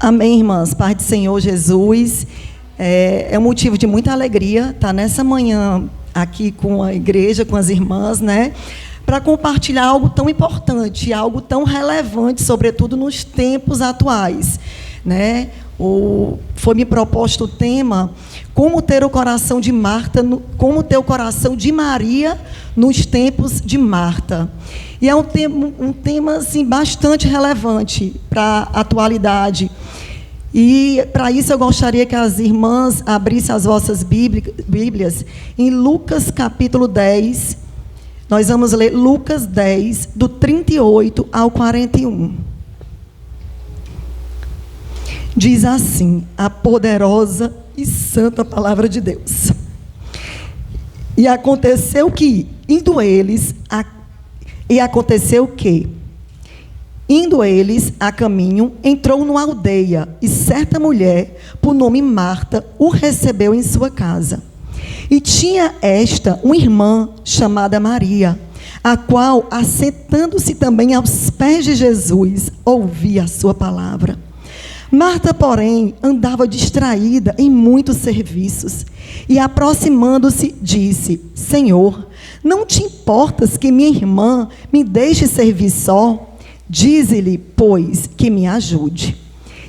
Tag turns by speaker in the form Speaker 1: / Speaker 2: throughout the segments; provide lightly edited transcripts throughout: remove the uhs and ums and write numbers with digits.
Speaker 1: Amém, irmãs. Paz do Senhor Jesus. É um motivo de muita alegria estar nessa manhã aqui com a igreja, com as irmãs, né? Para compartilhar algo tão importante, algo tão relevante, sobretudo nos tempos atuais, né? Foi me proposto o tema: como ter o coração de Marta, como ter o coração de Maria nos tempos de Marta. E é um tema assim, bastante relevante para a atualidade. E para isso eu gostaria que as irmãs abrissem as vossas Bíblias em Lucas capítulo 10. Nós vamos ler Lucas 10, do 38 ao 41. Diz assim a poderosa e santa palavra de Deus. E aconteceu que, indo eles a caminho, entrou numa aldeia, e certa mulher, por nome Marta, o recebeu em sua casa. E tinha esta uma irmã chamada Maria, a qual, assentando-se também aos pés de Jesus, ouvia a sua palavra. Marta, porém, andava distraída em muitos serviços, e aproximando-se, disse: Senhor, não te importas que minha irmã me deixe servir só? Dize-lhe, pois, que me ajude.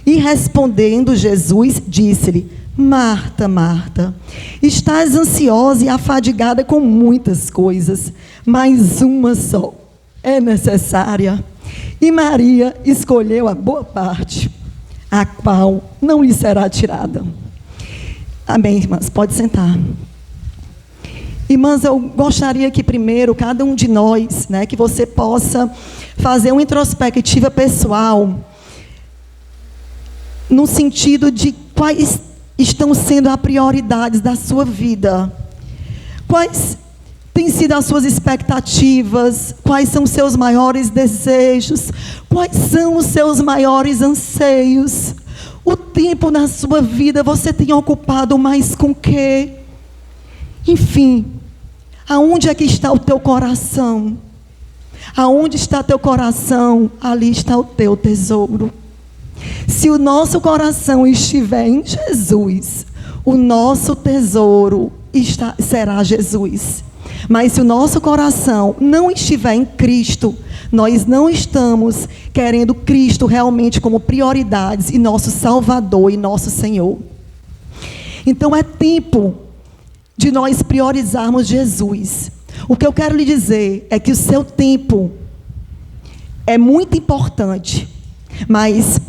Speaker 1: E respondendo Jesus, disse-lhe: Marta, Marta, estás ansiosa e afadigada com muitas coisas, mas uma só é necessária. E Maria escolheu a boa parte, a qual não lhe será tirada. Amém, irmãs? Pode sentar. Irmãs, eu gostaria que primeiro, cada um de nós, né, que você possa fazer uma introspectiva pessoal, no sentido de quais estão sendo as prioridades da sua vida. Quais têm sido as suas expectativas? Quais são os seus maiores desejos? Quais são os seus maiores anseios? O tempo na sua vida você tem ocupado mais com o quê? Enfim, aonde é que está o teu coração? Aonde está teu coração, ali está o teu tesouro. Se o nosso coração estiver em Jesus, o nosso tesouro será Jesus. Mas se o nosso coração não estiver em Cristo, nós não estamos querendo Cristo realmente como prioridades e nosso Salvador e nosso Senhor. Então é tempo de nós priorizarmos Jesus. O que eu quero lhe dizer é que o seu tempo é muito importante, mas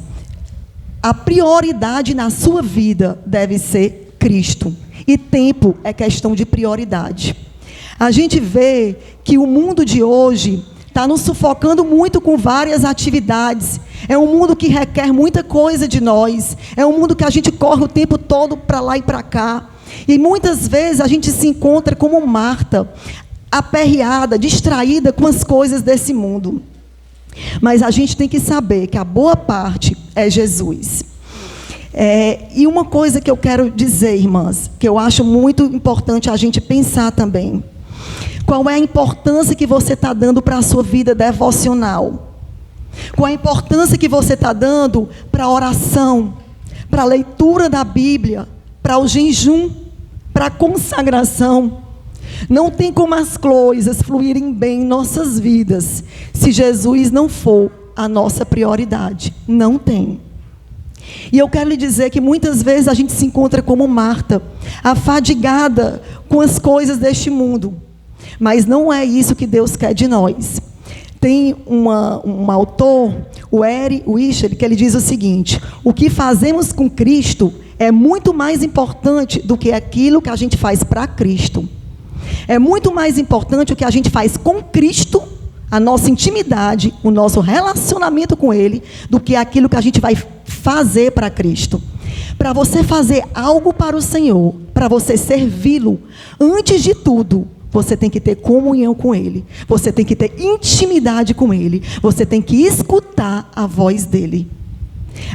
Speaker 1: a prioridade na sua vida deve ser Cristo. E tempo é questão de prioridade. A gente vê que o mundo de hoje está nos sufocando muito com várias atividades. É um mundo que requer muita coisa de nós. É um mundo que a gente corre o tempo todo para lá e para cá. E muitas vezes a gente se encontra como Marta, aperreada, distraída com as coisas desse mundo. Mas a gente tem que saber que a boa parte é Jesus. E uma coisa que eu quero dizer, irmãs, que eu acho muito importante a gente pensar também. Qual é a importância que você está dando para a sua vida devocional? Qual a importância que você está dando para a oração, para a leitura da Bíblia, para o jejum, para a consagração? Não tem como as coisas fluírem bem em nossas vidas se Jesus não for a nossa prioridade. Não tem. E eu quero lhe dizer que muitas vezes a gente se encontra como Marta, afadigada com as coisas deste mundo. Mas não é isso que Deus quer de nós. Tem um autor, o Eri Wischer, que ele diz o seguinte: o que fazemos com Cristo é muito mais importante do que aquilo que a gente faz para Cristo. É muito mais importante o que a gente faz com Cristo, a nossa intimidade, o nosso relacionamento com Ele, do que aquilo que a gente vai fazer para Cristo. Para você fazer algo para o Senhor, para você servi-lo, antes de tudo, você tem que ter comunhão com Ele. Você tem que ter intimidade com Ele. Você tem que escutar a voz dEle.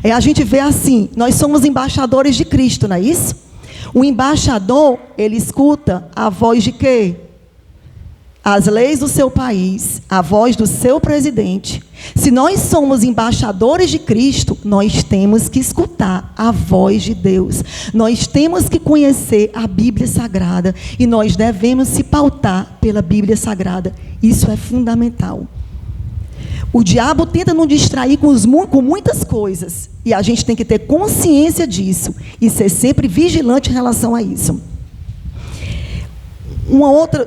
Speaker 1: Aí a gente vê assim, nós somos embaixadores de Cristo, não é isso? O embaixador, ele escuta a voz de quê? as leis do seu país, a voz do seu presidente. Se nós somos embaixadores de Cristo, nós temos que escutar a voz de Deus. Nós temos que conhecer a Bíblia Sagrada e nós devemos se pautar pela Bíblia Sagrada. Isso é fundamental. O diabo tenta nos distrair com muitas coisas e a gente tem que ter consciência disso e ser sempre vigilante em relação a isso.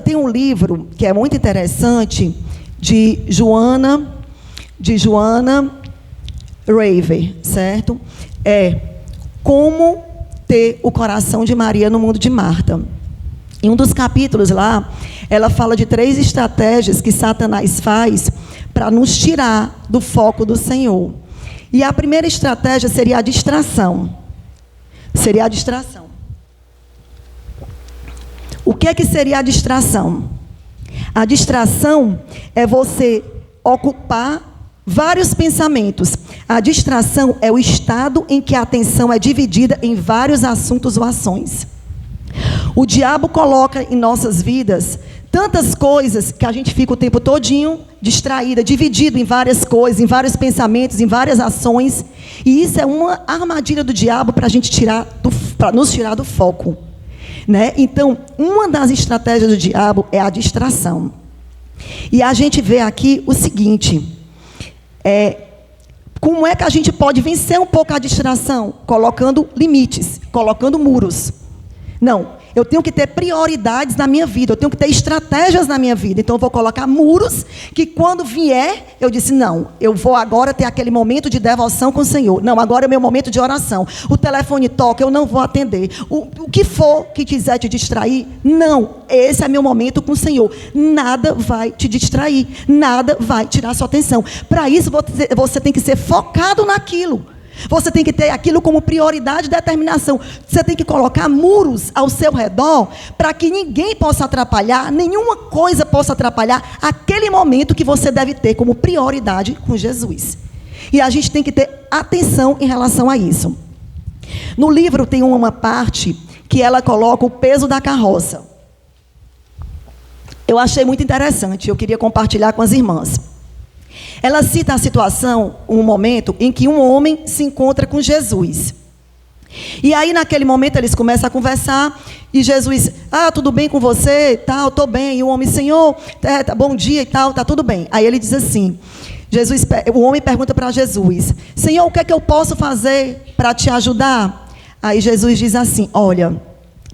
Speaker 1: Tem um livro que é muito interessante de Joanna Raver, certo? Como ter o coração de Maria no mundo de Marta. Em um dos capítulos lá, ela fala de 3 estratégias que Satanás faz para nos tirar do foco do Senhor. E a primeira estratégia seria a distração. O que seria a distração? A distração é você ocupar vários pensamentos. A distração é o estado em que a atenção é dividida em vários assuntos ou ações. O diabo coloca em nossas vidas tantas coisas que a gente fica o tempo todinho distraída, dividido em várias coisas, em vários pensamentos, em várias ações. E isso é uma armadilha do diabo para nos tirar do foco. Né? Então, uma das estratégias do diabo é a distração. E a gente vê aqui o seguinte, como é que a gente pode vencer um pouco a distração? Colocando limites, colocando muros. Não, eu tenho que ter prioridades na minha vida, eu tenho que ter estratégias na minha vida. Então eu vou colocar muros que quando vier, eu disse, não, eu vou agora ter aquele momento de devoção com o Senhor. Não, agora é o meu momento de oração. O telefone toca, eu não vou atender. O que for que quiser te distrair, não, esse é meu momento com o Senhor. Nada vai te distrair, nada vai tirar sua atenção. Para isso você tem que ser focado naquilo. Você tem que ter aquilo como prioridade e determinação. Você tem que colocar muros ao seu redor para que ninguém possa atrapalhar, nenhuma coisa possa atrapalhar aquele momento que você deve ter como prioridade com Jesus. E a gente tem que ter atenção em relação a isso. No livro tem uma parte que ela coloca o peso da carroça. Eu achei muito interessante, eu queria compartilhar com as irmãs. Ela cita a situação, um momento em que um homem se encontra com Jesus. E aí, naquele momento, eles começam a conversar. E Jesus, tudo bem com você? Tal, estou bem. E o homem, Senhor, bom dia e tal, está tudo bem. Aí ele diz assim, o homem pergunta para Jesus, Senhor, o que é que eu posso fazer para te ajudar? Aí Jesus diz assim, olha,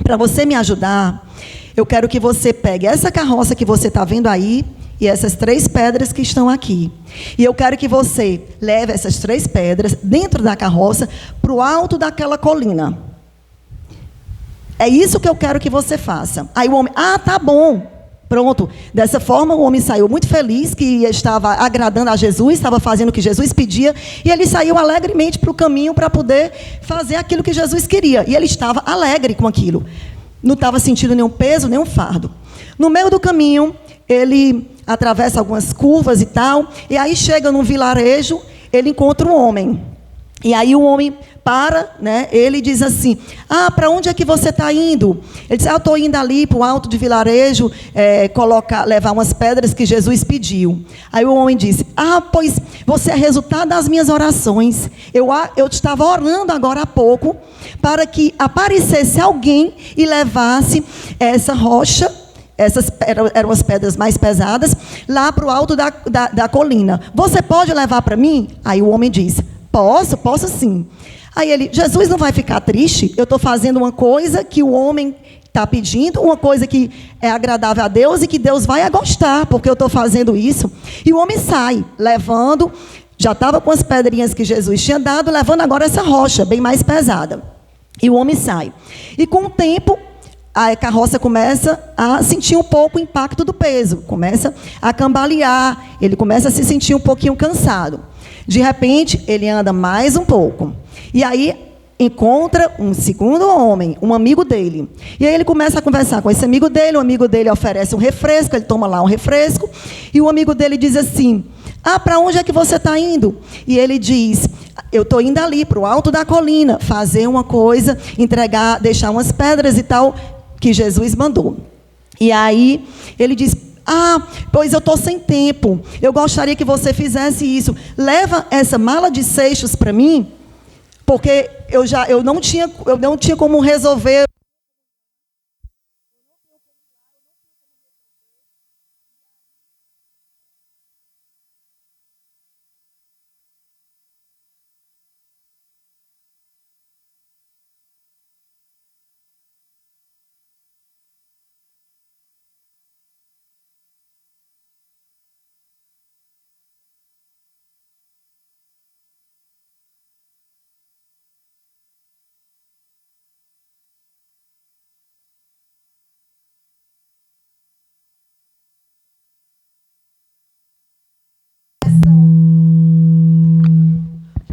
Speaker 1: para você me ajudar, eu quero que você pegue essa carroça que você está vendo aí, e essas 3 pedras que estão aqui. E eu quero que você leve essas 3 pedras dentro da carroça para o alto daquela colina. É isso que eu quero que você faça. Aí o homem, tá bom. Pronto. Dessa forma o homem saiu muito feliz, que estava agradando a Jesus, estava fazendo o que Jesus pedia. E ele saiu alegremente para o caminho para poder fazer aquilo que Jesus queria. E ele estava alegre com aquilo. Não estava sentindo nenhum peso, nenhum fardo. No meio do caminho, ele atravessa algumas curvas e tal, e aí chega num vilarejo, ele encontra um homem. E aí o homem para, né? Ele diz assim, para onde é que você está indo? Ele diz, eu estou indo ali para o alto de vilarejo, levar umas pedras que Jesus pediu. Aí o homem disse, pois você é resultado das minhas orações. Eu estava orando agora há pouco, para que aparecesse alguém e levasse essa rocha, essas eram as pedras mais pesadas, lá para o alto da colina. Você pode levar para mim? Aí o homem disse, posso sim. Aí ele, Jesus não vai ficar triste? Eu estou fazendo uma coisa que o homem está pedindo, uma coisa que é agradável a Deus e que Deus vai gostar, porque eu estou fazendo isso. E o homem sai, levando, já estava com as pedrinhas que Jesus tinha dado, levando agora essa rocha, bem mais pesada. E o homem sai. E com o tempo, a carroça começa a sentir um pouco o impacto do peso, começa a cambalear, ele começa a se sentir um pouquinho cansado. De repente, ele anda mais um pouco. E aí, encontra um segundo homem, um amigo dele. E aí ele começa a conversar com esse amigo dele, o amigo dele oferece um refresco, ele toma lá um refresco, e o amigo dele diz assim, para onde é que você está indo? E ele diz, eu estou indo ali, para o alto da colina, fazer uma coisa, deixar umas pedras e tal, que Jesus mandou. E aí ele diz, Ah, pois eu estou sem tempo. Eu gostaria que você fizesse isso. Leva essa mala de seixos para mim, porque eu não tinha como resolver.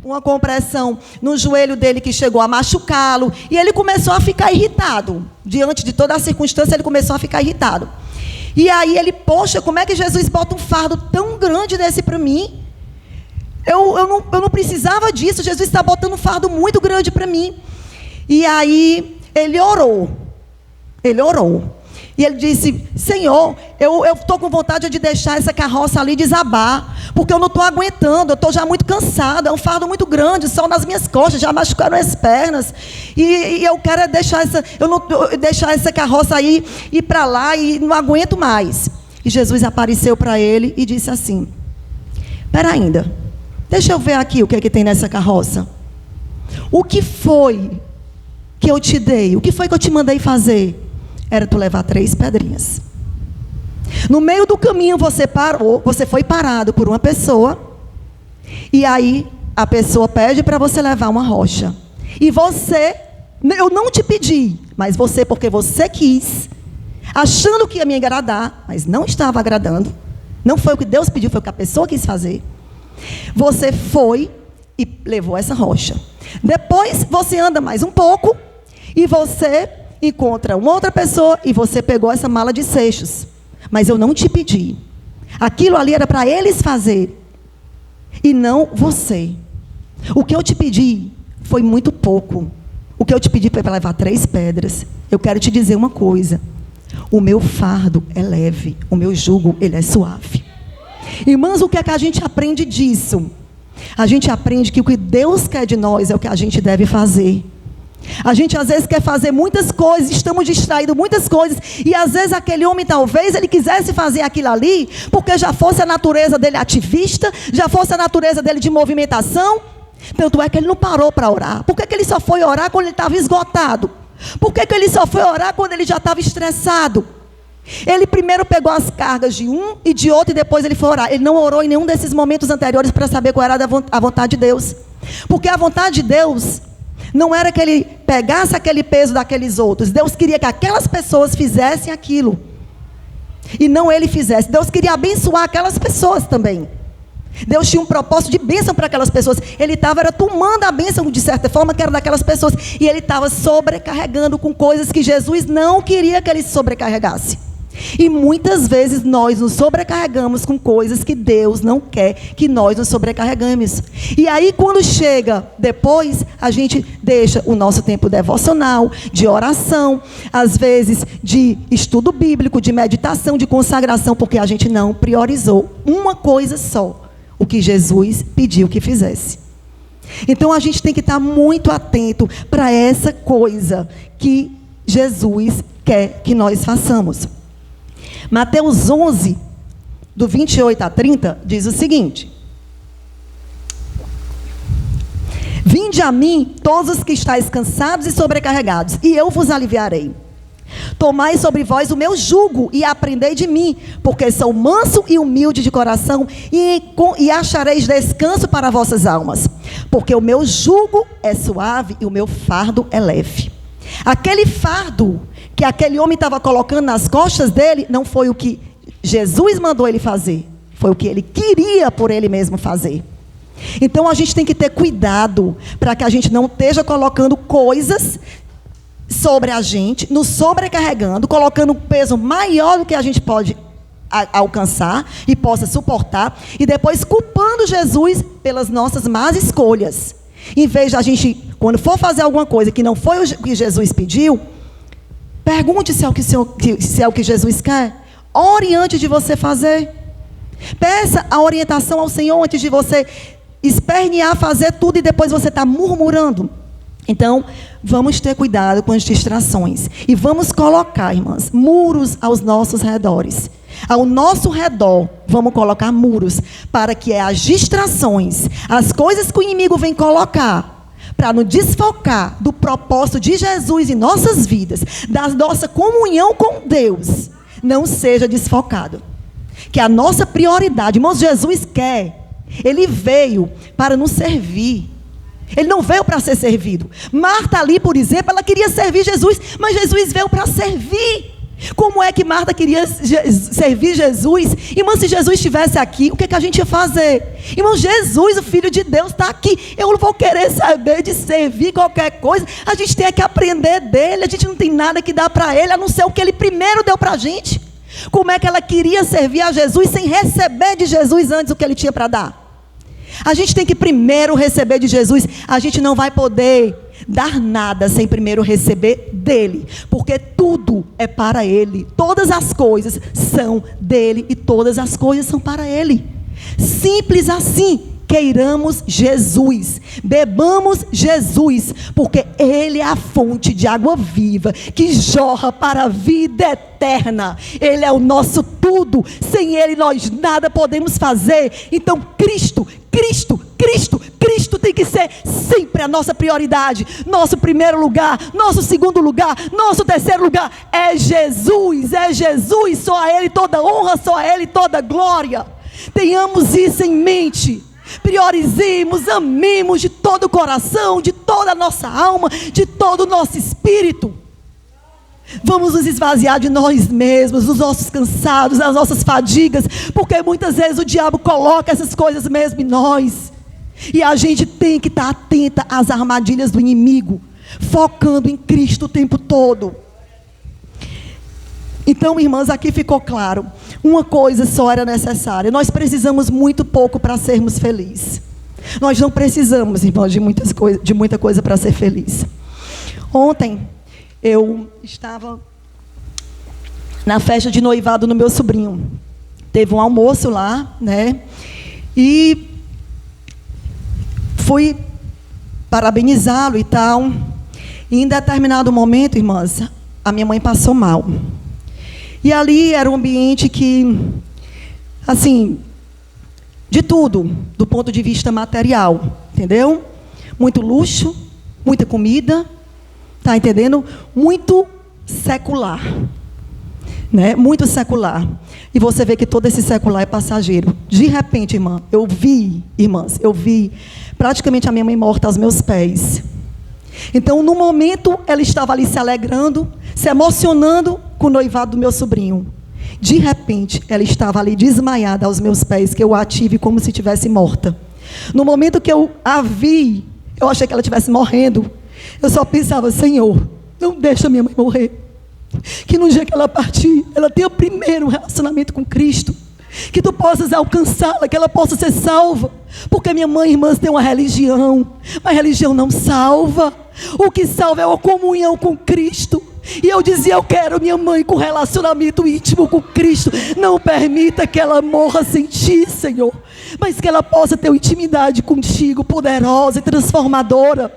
Speaker 1: Uma compressão no joelho dele que chegou a machucá-lo. E ele começou a ficar irritado. Diante de toda a circunstância, ele começou a ficar irritado. E aí ele, poxa, como é que Jesus bota um fardo tão grande desse para mim? Eu não precisava disso. Jesus está botando um fardo muito grande para mim. E aí ele orou. Ele orou. E ele disse: Senhor, eu estou com vontade de deixar essa carroça ali desabar, porque eu não estou aguentando, eu estou já muito cansado, é um fardo muito grande, só nas minhas costas, já machucaram as pernas, e eu quero deixar essa carroça aí ir para lá, e não aguento mais. E Jesus apareceu para ele e disse assim: espera ainda, deixa eu ver aqui o que é que tem nessa carroça. O que foi que eu te dei? O que foi que eu te mandei fazer? Era tu levar 3 pedrinhas. No meio do caminho você parou, você foi parado por uma pessoa, e aí a pessoa pede para você levar uma rocha. E você, eu não te pedi, mas você, porque você quis, achando que ia me agradar, mas não estava agradando, não foi o que Deus pediu, foi o que a pessoa quis fazer. Você foi e levou essa rocha. Depois você anda mais um pouco, e você encontra uma outra pessoa e você pegou essa mala de seixos. Mas eu não te pedi. Aquilo ali era para eles fazer e não você. O que eu te pedi foi muito pouco. O que eu te pedi foi para levar 3 pedras. Eu quero te dizer uma coisa: o meu fardo é leve, o meu jugo ele é suave. Irmãs, o que é que a gente aprende disso? A gente aprende que o que Deus quer de nós é o que a gente deve fazer. A gente às vezes quer fazer muitas coisas, estamos distraídos muitas coisas, e às vezes aquele homem talvez ele quisesse fazer aquilo ali, porque já fosse a natureza dele ativista, já fosse a natureza dele de movimentação. Tanto é que ele não parou para orar. Por que ele só foi orar quando ele estava esgotado? Por que ele só foi orar quando ele já estava estressado? Ele primeiro pegou as cargas de um e de outro, e depois ele foi orar. Ele não orou em nenhum desses momentos anteriores para saber qual era a vontade de Deus, porque a vontade de Deus não era que ele pegasse aquele peso daqueles outros. Deus queria que aquelas pessoas fizessem aquilo, e não ele fizesse. Deus queria abençoar aquelas pessoas também. Deus tinha um propósito de bênção para aquelas pessoas. Ele estava tomando a bênção de certa forma, que era daquelas pessoas, e ele estava sobrecarregando com coisas que Jesus não queria que ele se sobrecarregasse. E muitas vezes nós nos sobrecarregamos com coisas que Deus não quer que nós nos sobrecarregamos. E aí quando chega depois, a gente deixa o nosso tempo devocional, de oração, às vezes de estudo bíblico, de meditação, de consagração, porque a gente não priorizou uma coisa só, o que Jesus pediu que fizesse. Então a gente tem que estar muito atento para essa coisa que Jesus quer que nós façamos. Mateus 11, do 28 a 30, diz o seguinte: vinde a mim, todos os que estáis cansados e sobrecarregados, e eu vos aliviarei. Tomai sobre vós o meu jugo e aprendei de mim, porque sou manso e humilde de coração, e achareis descanso para vossas almas, porque o meu jugo é suave e o meu fardo é leve. Aquele fardo que aquele homem estava colocando nas costas dele, não foi o que Jesus mandou ele fazer, foi o que ele queria por ele mesmo fazer. Então a gente tem que ter cuidado para que a gente não esteja colocando coisas sobre a gente, nos sobrecarregando, colocando um peso maior do que a gente pode alcançar e possa suportar, e depois culpando Jesus pelas nossas más escolhas. Em vez de a gente, quando for fazer alguma coisa que não foi o que Jesus pediu, pergunte se é o que Jesus quer. Ore antes de você fazer. Peça a orientação ao Senhor antes de você espernear, fazer tudo e depois você está murmurando. Então, vamos ter cuidado com as distrações. E vamos colocar, irmãs, muros aos nossos redores. Ao nosso redor, vamos colocar muros, para que as distrações, as coisas que o inimigo vem colocar, para nos desfocar do propósito de Jesus em nossas vidas, da nossa comunhão com Deus, não seja desfocado. Que a nossa prioridade, irmãos, Jesus quer, Ele veio para nos servir. Ele não veio para ser servido. Marta ali, por exemplo, ela queria servir Jesus, mas Jesus veio para servir. Como é que Marta queria servir Jesus? Irmão, se Jesus estivesse aqui, o que a gente ia fazer? Irmão, Jesus, o Filho de Deus, está aqui. Eu não vou querer saber de servir qualquer coisa. A gente tem que aprender dele. A gente não tem nada que dar para ele, a não ser o que ele primeiro deu para a gente. Como é que ela queria servir a Jesus sem receber de Jesus antes o que ele tinha para dar? A gente tem que primeiro receber de Jesus. A gente não vai poder dar nada sem primeiro receber dele, porque tudo é para ele. Todas as coisas são dele e todas as coisas são para ele. Simples assim. Queiramos Jesus, bebamos Jesus, porque Ele é a fonte de água viva, que jorra para a vida eterna. Ele é o nosso tudo, sem Ele nós nada podemos fazer. Então Cristo tem que ser sempre a nossa prioridade, nosso primeiro lugar, nosso segundo lugar, nosso terceiro lugar. É Jesus, só a Ele toda honra, só a Ele toda glória. Tenhamos isso em mente. Priorizemos, amemos de todo o coração, de toda a nossa alma, de todo o nosso espírito. Vamos nos esvaziar de nós mesmos, dos nossos cansados, das nossas fadigas, porque muitas vezes o diabo coloca essas coisas mesmo em nós. E a gente tem que estar atenta às armadilhas do inimigo, focando em Cristo o tempo todo. Então, irmãs, aqui ficou claro. Uma coisa só era necessária. Nós precisamos muito pouco para sermos felizes. Nós não precisamos, irmãos, de muita coisa para ser feliz. Ontem, eu estava na festa de noivado do meu sobrinho. Teve um almoço lá, né? E fui parabenizá-lo e tal. E em determinado momento, irmãs, a minha mãe passou mal. E ali era um ambiente que, assim, de tudo, do ponto de vista material, entendeu? Muito luxo, muita comida, tá entendendo? Muito secular, né? Muito secular. E você vê que todo esse secular é passageiro. De repente, irmãs, eu vi praticamente a minha mãe morta aos meus pés. Então, no momento, ela estava ali se alegrando, se emocionando com o noivado do meu sobrinho. De repente, ela estava ali desmaiada aos meus pés, que eu a tive como se estivesse morta. No momento que eu a vi, eu achei que ela estivesse morrendo. Eu só pensava, Senhor, não deixa minha mãe morrer. Que no dia que ela partir, ela tenha primeiro um relacionamento com Cristo. Que tu possas alcançá-la, que ela possa ser salva. Porque minha mãe, irmãs, tem uma religião. Mas a religião não salva. O que salva é a comunhão com Cristo. E eu dizia, eu quero minha mãe com relacionamento íntimo com Cristo. Não permita que ela morra sem ti, Senhor. Mas que ela possa ter uma intimidade contigo, poderosa e transformadora.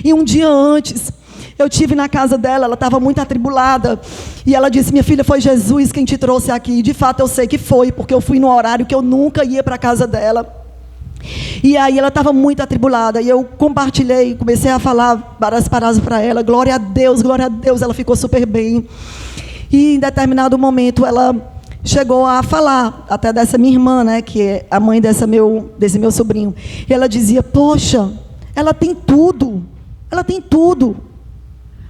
Speaker 1: E um dia antes, eu estive na casa dela, ela estava muito atribulada. E ela disse, minha filha, foi Jesus quem te trouxe aqui. E de fato eu sei que foi, porque eu fui no horário que eu nunca ia para a casa dela. E aí ela estava muito atribulada. E eu compartilhei, comecei a falar várias palavras para ela. Glória a Deus, ela ficou super bem. E em determinado momento ela chegou a falar, até dessa minha irmã, né, que é a mãe desse meu sobrinho. E ela dizia, poxa, ela tem tudo. Ela tem tudo.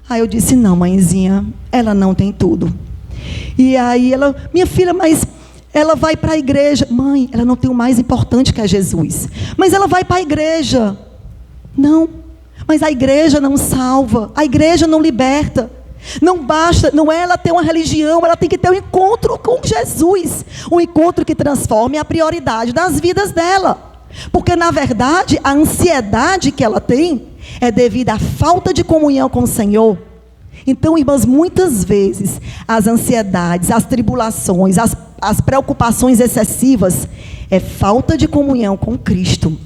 Speaker 1: Aí eu disse, não, mãezinha, ela não tem tudo. E aí ela, minha filha, mas ela vai para a igreja. Mãe, ela não tem o mais importante que é Jesus. Mas ela vai para a igreja. Não, mas a igreja não salva. A igreja não liberta. Não basta, não é ela ter uma religião, ela tem que ter um encontro com Jesus. Um encontro que transforme a prioridade das vidas dela. Porque, na verdade, a ansiedade que ela tem é devido à falta de comunhão com o Senhor. Então, irmãs, muitas vezes as ansiedades, as tribulações, as preocupações excessivas é falta de comunhão com Cristo.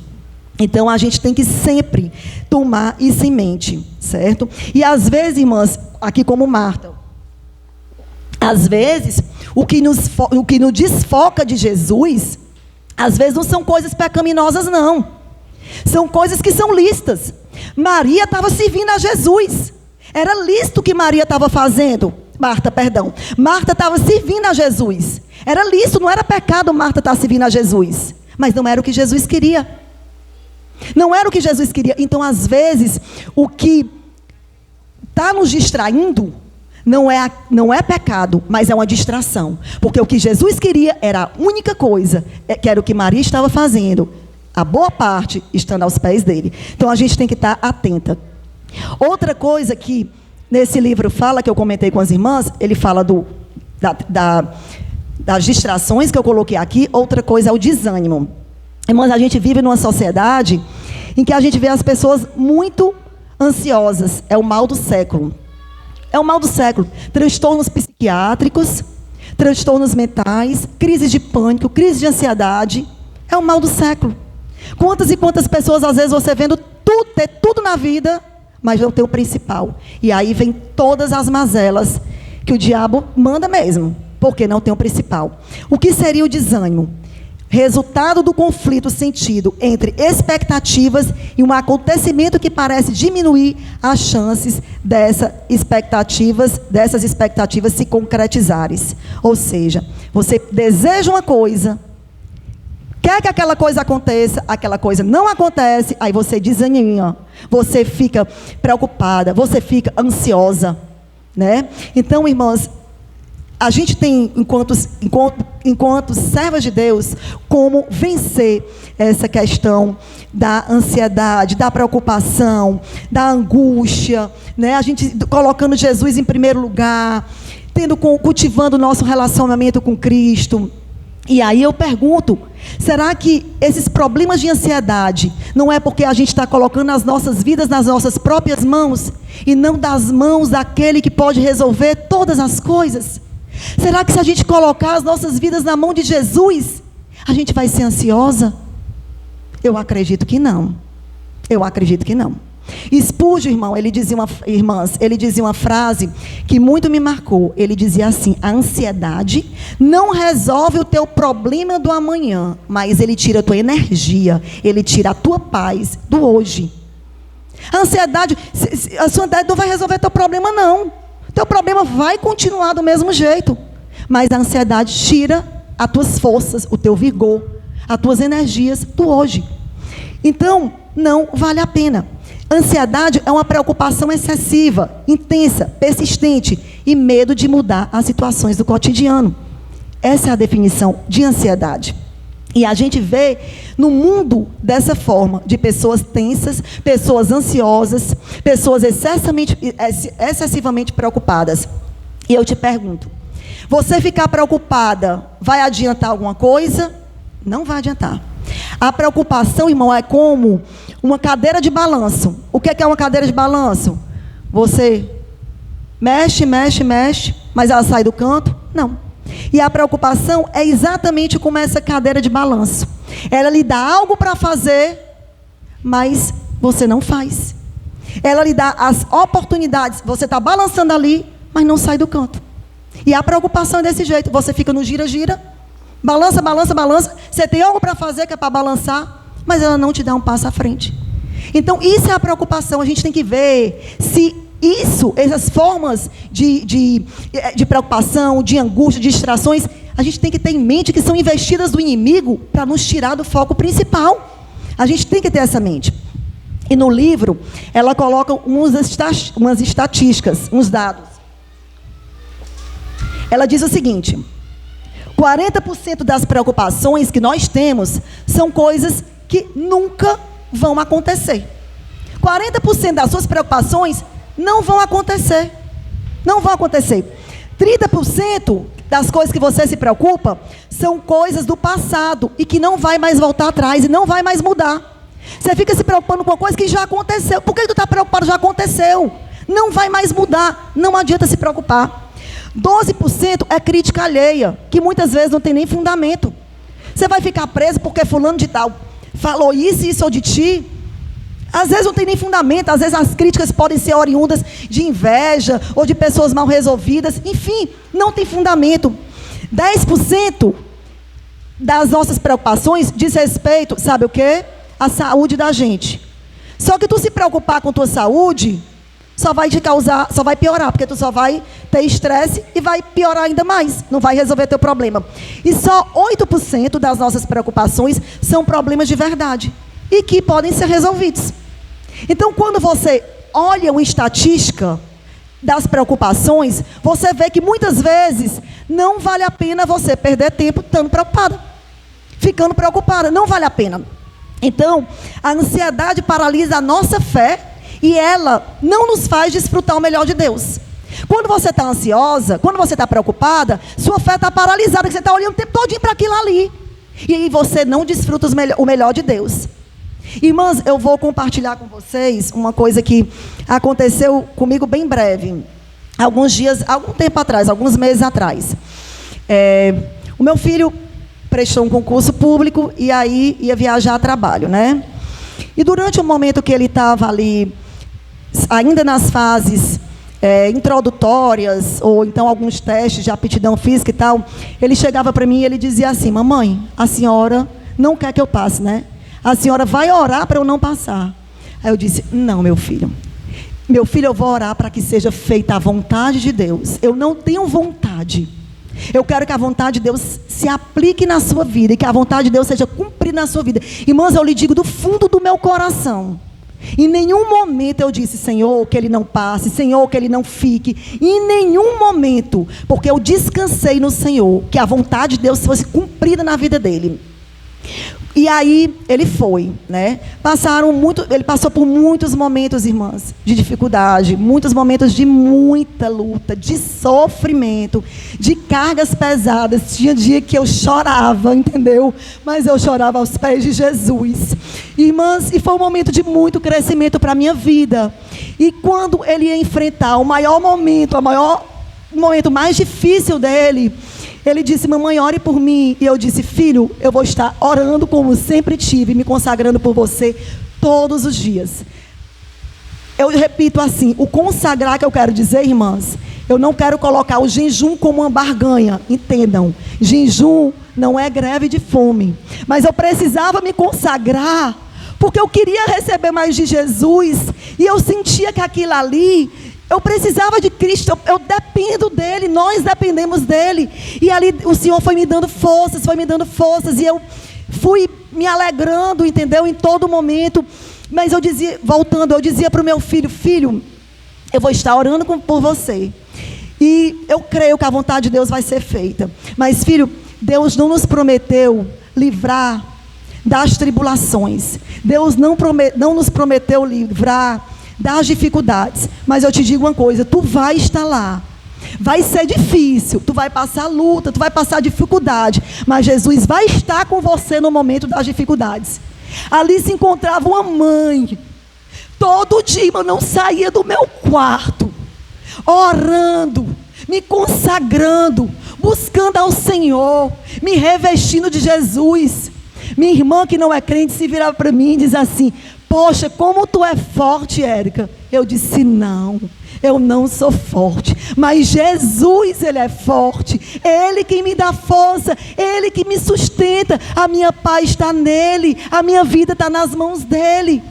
Speaker 1: Então, a gente tem que sempre tomar isso em mente, certo? E às vezes, irmãs, aqui como Marta, às vezes, o que nos desfoca de Jesus, às vezes não são coisas pecaminosas, não. São coisas que são lícitas. Maria estava servindo a Jesus. Era lícito o que Maria estava fazendo. Marta estava servindo a Jesus. Era lícito, não era pecado Marta estar servindo a Jesus. Mas não era o que Jesus queria. Não era o que Jesus queria. Então, às vezes, o que está nos distraindo não é pecado, mas é uma distração. Porque o que Jesus queria era a única coisa, que era o que Maria estava fazendo. A boa parte estando aos pés dele. Então, a gente tem que estar atenta. Outra coisa que nesse livro fala, que eu comentei com as irmãs, ele fala das distrações que eu coloquei aqui. Outra coisa é o desânimo. Irmãs, a gente vive numa sociedade em que a gente vê as pessoas muito ansiosas. É o mal do século. É o mal do século. Transtornos psiquiátricos, transtornos mentais, crises de pânico, crise de ansiedade. É o mal do século. Quantas e quantas pessoas, às vezes, você vendo ter tudo na vida, mas não tem o principal. E aí vem todas as mazelas que o diabo manda mesmo, porque não tem o principal. O que seria o desânimo? Resultado do conflito sentido entre expectativas e um acontecimento que parece diminuir as chances dessas expectativas se concretizarem. Ou seja, você deseja uma coisa, quer que aquela coisa aconteça, aquela coisa não acontece, aí você desanima, você fica preocupada, você fica ansiosa, né? Então, irmãs, a gente tem, enquanto servas de Deus, como vencer essa questão da ansiedade, da preocupação, da angústia, né? A gente colocando Jesus em primeiro lugar, cultivando o nosso relacionamento com Cristo. E aí eu pergunto, será que esses problemas de ansiedade não é porque a gente está colocando as nossas vidas nas nossas próprias mãos e não das mãos daquele que pode resolver todas as coisas? Será que se a gente colocar as nossas vidas na mão de Jesus, a gente vai ser ansiosa? Eu acredito que não. Eu acredito que não. Spurgeon, ele dizia uma frase que muito me marcou. Ele dizia assim: a ansiedade não resolve o teu problema do amanhã, mas ele tira a tua energia, ele tira a tua paz do hoje. A ansiedade não vai resolver teu problema, não. Teu problema vai continuar do mesmo jeito, mas a ansiedade tira as tuas forças, o teu vigor, as tuas energias do hoje. Então, não vale a pena. Ansiedade é uma preocupação excessiva, intensa, persistente e medo de mudar as situações do cotidiano. Essa é a definição de ansiedade. E a gente vê no mundo dessa forma, de pessoas tensas, pessoas ansiosas, pessoas excessivamente preocupadas. E eu te pergunto, você ficar preocupada vai adiantar alguma coisa? Não vai adiantar. A preocupação, irmão, é como uma cadeira de balanço. O que é uma cadeira de balanço? Você mexe, mas ela sai do canto? Não. E a preocupação é exatamente como essa cadeira de balanço. Ela lhe dá algo para fazer, mas você não faz. Ela lhe dá as oportunidades. Você está balançando ali, mas não sai do canto. E a preocupação é desse jeito. Você fica no gira-gira, balança. Você tem algo para fazer que é para balançar, mas ela não te dá um passo à frente. Então, isso é a preocupação. A gente tem que ver se essas formas de preocupação, de angústia, de distrações, a gente tem que ter em mente que são investidas do inimigo para nos tirar do foco principal. A gente tem que ter essa mente. E no livro, ela coloca umas estatísticas, uns dados. Ela diz o seguinte: 40% das preocupações que nós temos são coisas que nunca vão acontecer. 40% das suas preocupações não vão acontecer. Não vão acontecer. 30% das coisas que você se preocupa são coisas do passado e que não vai mais voltar atrás e não vai mais mudar. Você fica se preocupando com uma coisa que já aconteceu. Por que tu está preocupado? Já aconteceu. não vai mais mudar, não adianta se preocupar. 12% é crítica alheia, que muitas vezes não tem nem fundamento. Você vai ficar preso porque fulano de tal falou isso e isso de ti. Às vezes não tem nem fundamento, às vezes as críticas podem ser oriundas de inveja ou de pessoas mal resolvidas, enfim, não tem fundamento. 10% das nossas preocupações diz respeito, sabe o quê? A saúde da gente. Só que tu se preocupar com tua saúde, só vai te causar, só vai piorar, porque tu só vai ter estresse e vai piorar ainda mais, não vai resolver teu problema. E só 8% das nossas preocupações são problemas de verdade e que podem ser resolvidos. Então, quando você olha uma estatística das preocupações, você vê que muitas vezes não vale a pena você perder tempo estando preocupada, ficando preocupada, não vale a pena. Então, a ansiedade paralisa a nossa fé e ela não nos faz desfrutar o melhor de Deus. Quando você está ansiosa, quando você está preocupada, sua fé está paralisada, você está olhando o tempo todo para aquilo ali. E aí você não desfruta o melhor de Deus. Irmãs, eu vou compartilhar com vocês uma coisa que aconteceu comigo bem breve. Algum tempo atrás, alguns meses atrás. O meu filho prestou um concurso público e aí ia viajar a trabalho, né? E durante o momento que ele estava ali, ainda nas fases introdutórias, ou então alguns testes de aptidão física e tal, ele chegava para mim e ele dizia assim: mamãe, a senhora não quer que eu passe, né? A senhora vai orar para eu não passar. Aí eu disse: não, meu filho, eu vou orar para que seja feita a vontade de Deus. Eu não tenho vontade. Eu quero que a vontade de Deus se aplique na sua vida e que a vontade de Deus seja cumprida na sua vida. Irmãs, eu lhe digo do fundo do meu coração, em nenhum momento eu disse: Senhor, que ele não passe, Senhor, que ele não fique. Em nenhum momento, porque eu descansei no Senhor, que a vontade de Deus fosse cumprida na vida dele. E aí ele foi, né? Ele passou por muitos momentos, irmãs, de dificuldade, muitos momentos de muita luta, de sofrimento, de cargas pesadas. Tinha dia que eu chorava, entendeu? Mas eu chorava aos pés de Jesus. Irmãs, e foi um momento de muito crescimento para a minha vida. E quando ele ia enfrentar o momento mais difícil dele, ele disse: mamãe, ore por mim. E eu disse: filho, eu vou estar orando como sempre tive, me consagrando por você todos os dias. Eu repito assim, o consagrar que eu quero dizer, irmãs, eu não quero colocar o jejum como uma barganha, entendam. Jejum não é greve de fome. Mas eu precisava me consagrar, porque eu queria receber mais de Jesus. E eu sentia que aquilo ali, eu precisava de Cristo, eu dependo dEle, nós dependemos dEle. E ali o Senhor foi me dando forças, e eu fui me alegrando, entendeu? Em todo momento. Mas eu dizia para o meu filho: filho, eu vou estar orando por você. E eu creio que a vontade de Deus vai ser feita. Mas, filho, Deus não nos prometeu livrar das tribulações. Deus não nos prometeu livrar das dificuldades. Mas eu te digo uma coisa: tu vai estar lá. Vai ser difícil, tu vai passar luta, tu vai passar dificuldade, mas Jesus vai estar com você no momento das dificuldades. Ali se encontrava uma mãe, todo dia eu não saía do meu quarto, orando, me consagrando, buscando ao Senhor, me revestindo de Jesus. Minha irmã, que não é crente, se virava para mim e diz assim: poxa, como tu é forte, Érica. Eu disse: não, eu não sou forte, mas Jesus, Ele é forte, Ele que me dá força, Ele que me sustenta, a minha paz está nele, a minha vida está nas mãos dEle.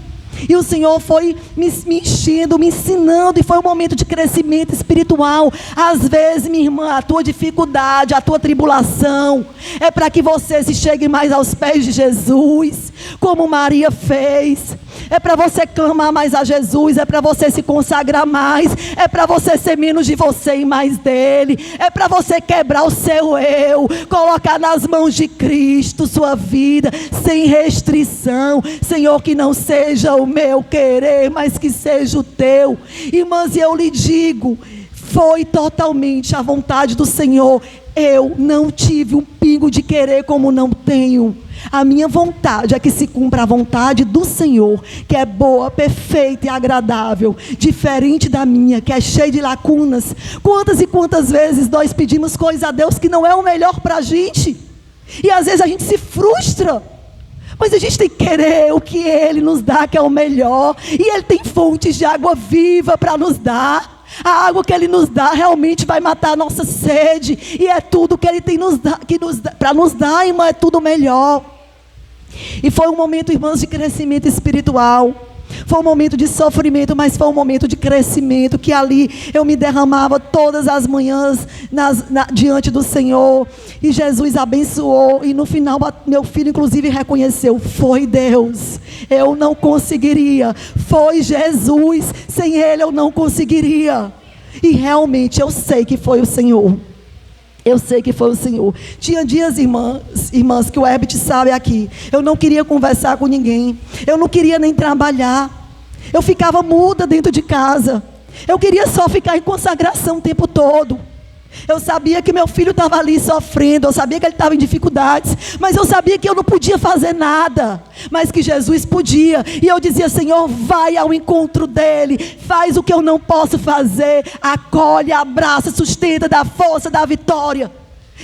Speaker 1: E o Senhor foi me enchendo, me ensinando, e foi um momento de crescimento espiritual. Às vezes, minha irmã, a tua dificuldade, a tua tribulação, é para que você se chegue mais aos pés de Jesus, como Maria fez. É para você clamar mais a Jesus, é para você se consagrar mais, é para você ser menos de você e mais dele, é para você quebrar o seu eu, colocar nas mãos de Cristo sua vida, sem restrição. Senhor, que não seja o meu querer, mas que seja o teu. Irmãs, e eu lhe digo, foi totalmente a vontade do Senhor. Eu não tive um pingo de querer como não tenho. A minha vontade é que se cumpra a vontade do Senhor, que é boa, perfeita e agradável, diferente da minha, que é cheia de lacunas. Quantas e quantas vezes nós pedimos coisa a Deus que não é o melhor para a gente, e às vezes a gente se frustra, mas a gente tem que querer o que Ele nos dá, que é o melhor, e Ele tem fontes de água viva para nos dar. A água que Ele nos dá realmente vai matar a nossa sede, e é tudo que Ele tem para nos dar, irmã, é tudo melhor. E foi um momento, irmãos, de crescimento espiritual. Foi um momento de sofrimento, mas foi um momento de crescimento, que ali eu me derramava todas as manhãs diante do Senhor, e Jesus abençoou, e no final meu filho inclusive reconheceu: foi Deus, eu não conseguiria, foi Jesus, sem Ele eu não conseguiria. E realmente eu sei que foi o Senhor. Eu sei que foi o Senhor. Tinha dias, irmãs, que o Herbert sabe aqui, eu não queria conversar com ninguém, eu não queria nem trabalhar, eu ficava muda dentro de casa, eu queria só ficar em consagração o tempo todo. Eu sabia que meu filho estava ali sofrendo, eu sabia que ele estava em dificuldades, mas eu sabia que eu não podia fazer nada, mas que Jesus podia. E eu dizia: Senhor, vai ao encontro dele, faz o que eu não posso fazer, acolhe, abraça, sustenta, dá força, dá vitória,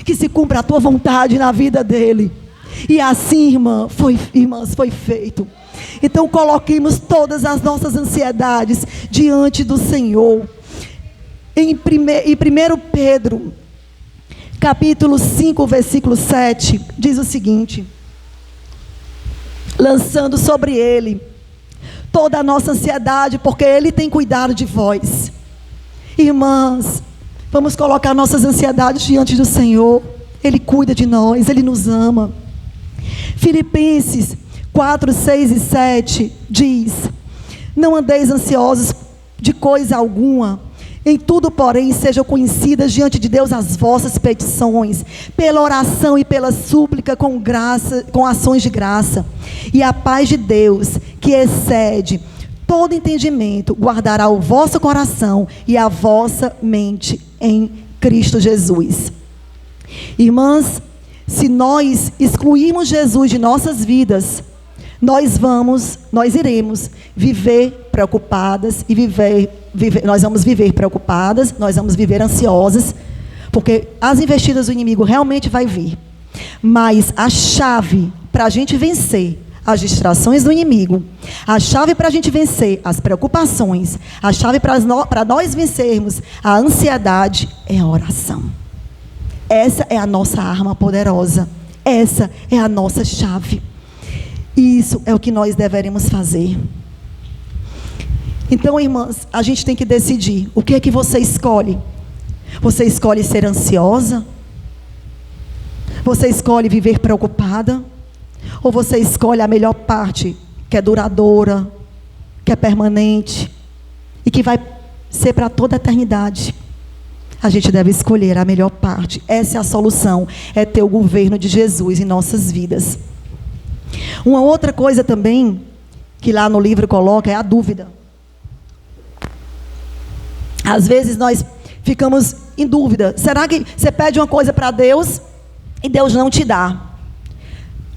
Speaker 1: que se cumpra a tua vontade na vida dele. E assim, irmãs, foi feito. Então coloquemos todas as nossas ansiedades diante do Senhor. Em 1 Pedro, capítulo 5, versículo 7, diz o seguinte: lançando sobre Ele toda a nossa ansiedade, porque Ele tem cuidado de vós. Irmãs, vamos colocar nossas ansiedades diante do Senhor. Ele cuida de nós, Ele nos ama. Filipenses 4, 6 e 7 diz: não andeis ansiosos de coisa alguma, em tudo, porém, sejam conhecidas diante de Deus as vossas petições, pela oração e pela súplica com ações de graça. E a paz de Deus, que excede todo entendimento, guardará o vosso coração e a vossa mente em Cristo Jesus. Irmãs, se nós excluirmos Jesus de nossas vidas, nós iremos viver preocupadas e nós vamos viver preocupadas, nós vamos viver ansiosas, porque as investidas do inimigo realmente vai vir. Mas a chave para a gente vencer as distrações do inimigo, a chave para a gente vencer as preocupações, a chave para nós vencermos a ansiedade é a oração. Essa é a nossa arma poderosa, essa é a nossa chave. Isso é o que nós deveremos fazer. Então, irmãs, a gente tem que decidir. O que é que você escolhe? Você escolhe ser ansiosa? Você escolhe viver preocupada? Ou você escolhe a melhor parte, que é duradoura, que é permanente e que vai ser para toda a eternidade? A gente deve escolher a melhor parte. Essa é a solução, é ter o governo de Jesus em nossas vidas. Uma outra coisa também, que lá no livro coloca, é a dúvida. Às vezes nós ficamos em dúvida. Será que você pede uma coisa para Deus e Deus não te dá?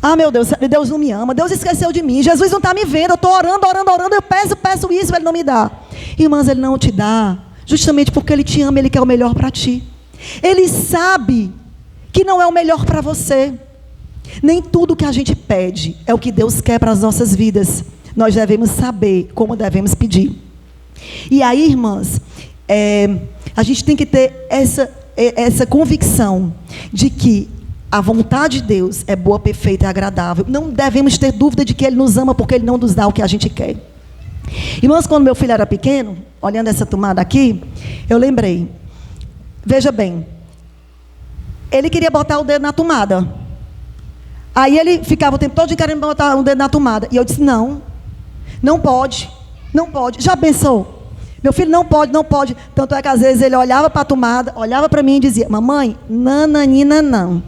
Speaker 1: Ah, meu Deus, Deus não me ama, Deus esqueceu de mim, Jesus não está me vendo, eu estou orando, eu peço isso, Ele não me dá. Irmãs, Ele não te dá, justamente porque Ele te ama, Ele quer o melhor para ti. Ele sabe que não é o melhor para você. Nem tudo que a gente pede é o que Deus quer para as nossas vidas. Nós devemos saber como devemos pedir. E aí, irmãs, a gente tem que ter essa convicção de que a vontade de Deus é boa, perfeita e agradável. Não devemos ter dúvida de que Ele nos ama, porque Ele não nos dá o que a gente quer. Irmãs, quando meu filho era pequeno, olhando essa tomada aqui, eu lembrei. Veja bem, ele queria botar o dedo na tomada. Aí ele ficava o tempo todo querendo botar o dedo na tomada. E eu disse: não pode. Já pensou? Meu filho, não pode. Tanto é que às vezes ele olhava para a tomada, olhava para mim e dizia: mamãe, nananina não.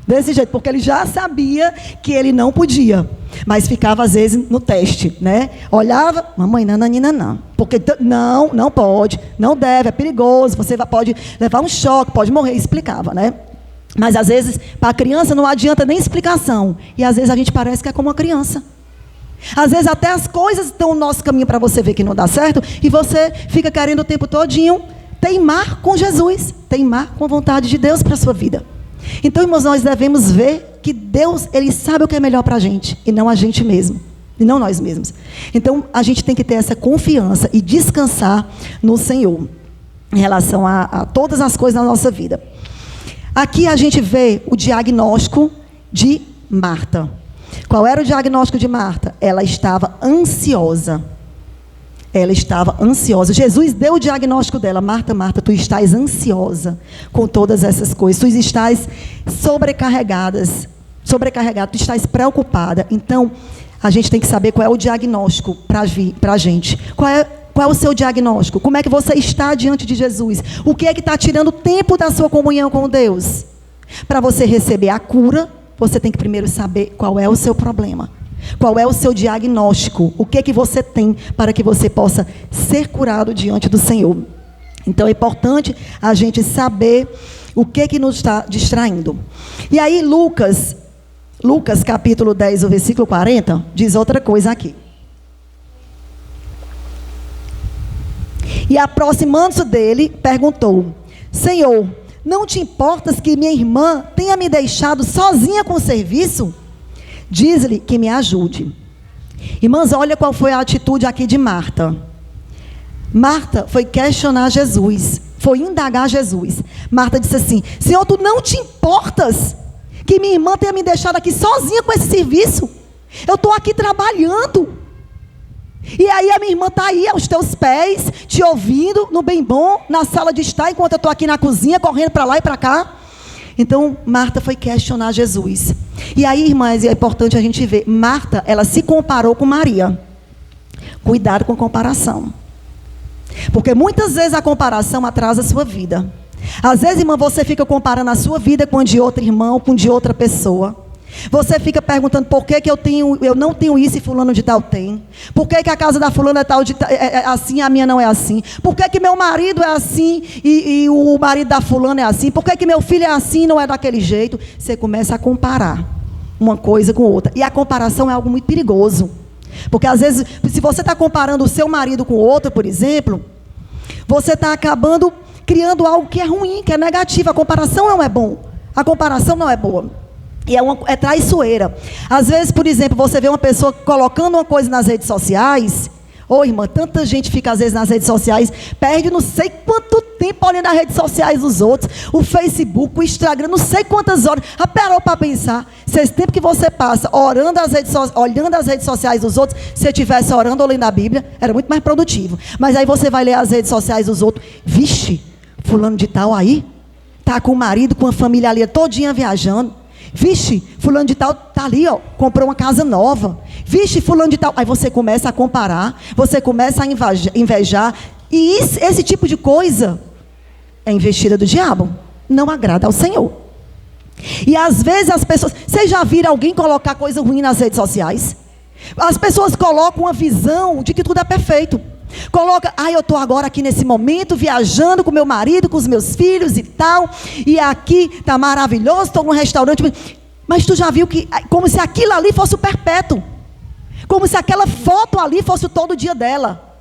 Speaker 1: Desse jeito, porque ele já sabia que ele não podia. Mas ficava às vezes no teste, né? Olhava: mamãe, nananina não. Porque não pode, não deve, é perigoso, você pode levar um choque, pode morrer. Explicava, né? Mas às vezes, para a criança não adianta nem explicação. E às vezes a gente parece que é como uma criança. Às vezes até as coisas estão no nosso caminho para você ver que não dá certo. E você fica querendo o tempo todinho teimar com Jesus. Teimar com a vontade de Deus para a sua vida. Então, irmãos, nós devemos ver que Deus, Ele sabe o que é melhor para a gente. E não a gente mesmo. E não nós mesmos. Então, a gente tem que ter essa confiança e descansar no Senhor. Em relação a todas as coisas da nossa vida. Aqui a gente vê o diagnóstico de Marta. Qual era o diagnóstico de Marta? Ela estava ansiosa. Ela estava ansiosa. Jesus deu o diagnóstico dela. Marta, Marta, tu estás ansiosa com todas essas coisas. Tu estás sobrecarregada. Tu estás preocupada. Então, a gente tem que saber qual é o diagnóstico para a gente. Qual é o seu diagnóstico? Como é que você está diante de Jesus? O que é que está tirando o tempo da sua comunhão com Deus? Para você receber a cura, você tem que primeiro saber qual é o seu problema. Qual é o seu diagnóstico? O que é que você tem para que você possa ser curado diante do Senhor? Então é importante a gente saber o que é que nos está distraindo. E aí Lucas capítulo 10, o versículo 40, diz outra coisa aqui. E aproximando-se dele, perguntou: Senhor, não te importas que minha irmã tenha me deixado sozinha com o serviço? Diz-lhe que me ajude. Irmãs, olha qual foi a atitude aqui de Marta. Marta foi questionar Jesus, foi indagar Jesus. Marta disse assim: Senhor, tu não te importas que minha irmã tenha me deixado aqui sozinha com esse serviço? Eu estou aqui trabalhando. E aí a minha irmã está aí aos teus pés, te ouvindo no bem bom, na sala de estar, enquanto eu estou aqui na cozinha, correndo para lá e para cá. Então, Marta foi questionar Jesus. E aí, irmãs, é importante a gente ver, Marta, ela se comparou com Maria. Cuidado com a comparação. Porque muitas vezes a comparação atrasa a sua vida. Às vezes, irmã, você fica comparando a sua vida com a de outro irmão, com a de outra pessoa. Você fica perguntando por que eu não tenho isso e fulano de tal tem. Por que a casa da fulana é assim e a minha não é assim? Por que meu marido é assim e o marido da fulana é assim? Por que meu filho é assim e não é daquele jeito? Você começa a comparar uma coisa com outra. E a comparação é algo muito perigoso. Porque às vezes, se você está comparando o seu marido com outro, por exemplo, você está acabando criando algo que é ruim, que é negativo. A comparação não é bom. A comparação não é boa. E é traiçoeira. Às vezes, por exemplo, você vê uma pessoa colocando uma coisa nas redes sociais. Ô, irmã, tanta gente fica às vezes nas redes sociais, perde não sei quanto tempo olhando as redes sociais dos outros, o Facebook, o Instagram, não sei quantas horas. Já parou para pensar? Se esse tempo que você passa olhando as redes sociais dos outros, se você estivesse orando ou lendo a Bíblia, era muito mais produtivo. Mas aí você vai ler as redes sociais dos outros, vixe, fulano de tal aí, tá com o marido, com a família ali, todinha viajando. Vixe, fulano de tal está ali, ó, comprou uma casa nova. Vixe, fulano de tal. Aí você começa a comparar, você começa a invejar. E esse tipo de coisa é investida do diabo. Não agrada ao Senhor. E às vezes as pessoas... Vocês já viram alguém colocar coisa ruim nas redes sociais? As pessoas colocam uma visão de que tudo é perfeito. Coloca, eu estou agora aqui nesse momento, viajando com meu marido, com os meus filhos e tal, e aqui está maravilhoso, estou num restaurante, mas tu já viu que, como se aquilo ali fosse o perpétuo, como se aquela foto ali fosse o todo dia dela,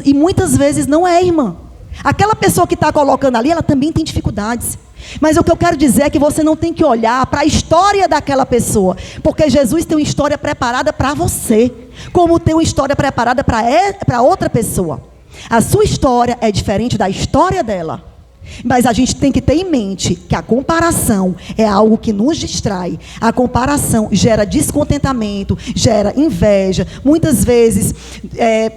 Speaker 1: e muitas vezes não é, irmã. Aquela pessoa que está colocando ali, ela também tem dificuldades. Mas o que eu quero dizer é que você não tem que olhar para a história daquela pessoa, porque Jesus tem uma história preparada para você, como tem uma história preparada para outra pessoa. A sua história é diferente da história dela. Mas a gente tem que ter em mente que a comparação é algo que nos distrai. A comparação gera descontentamento, gera inveja. Muitas vezes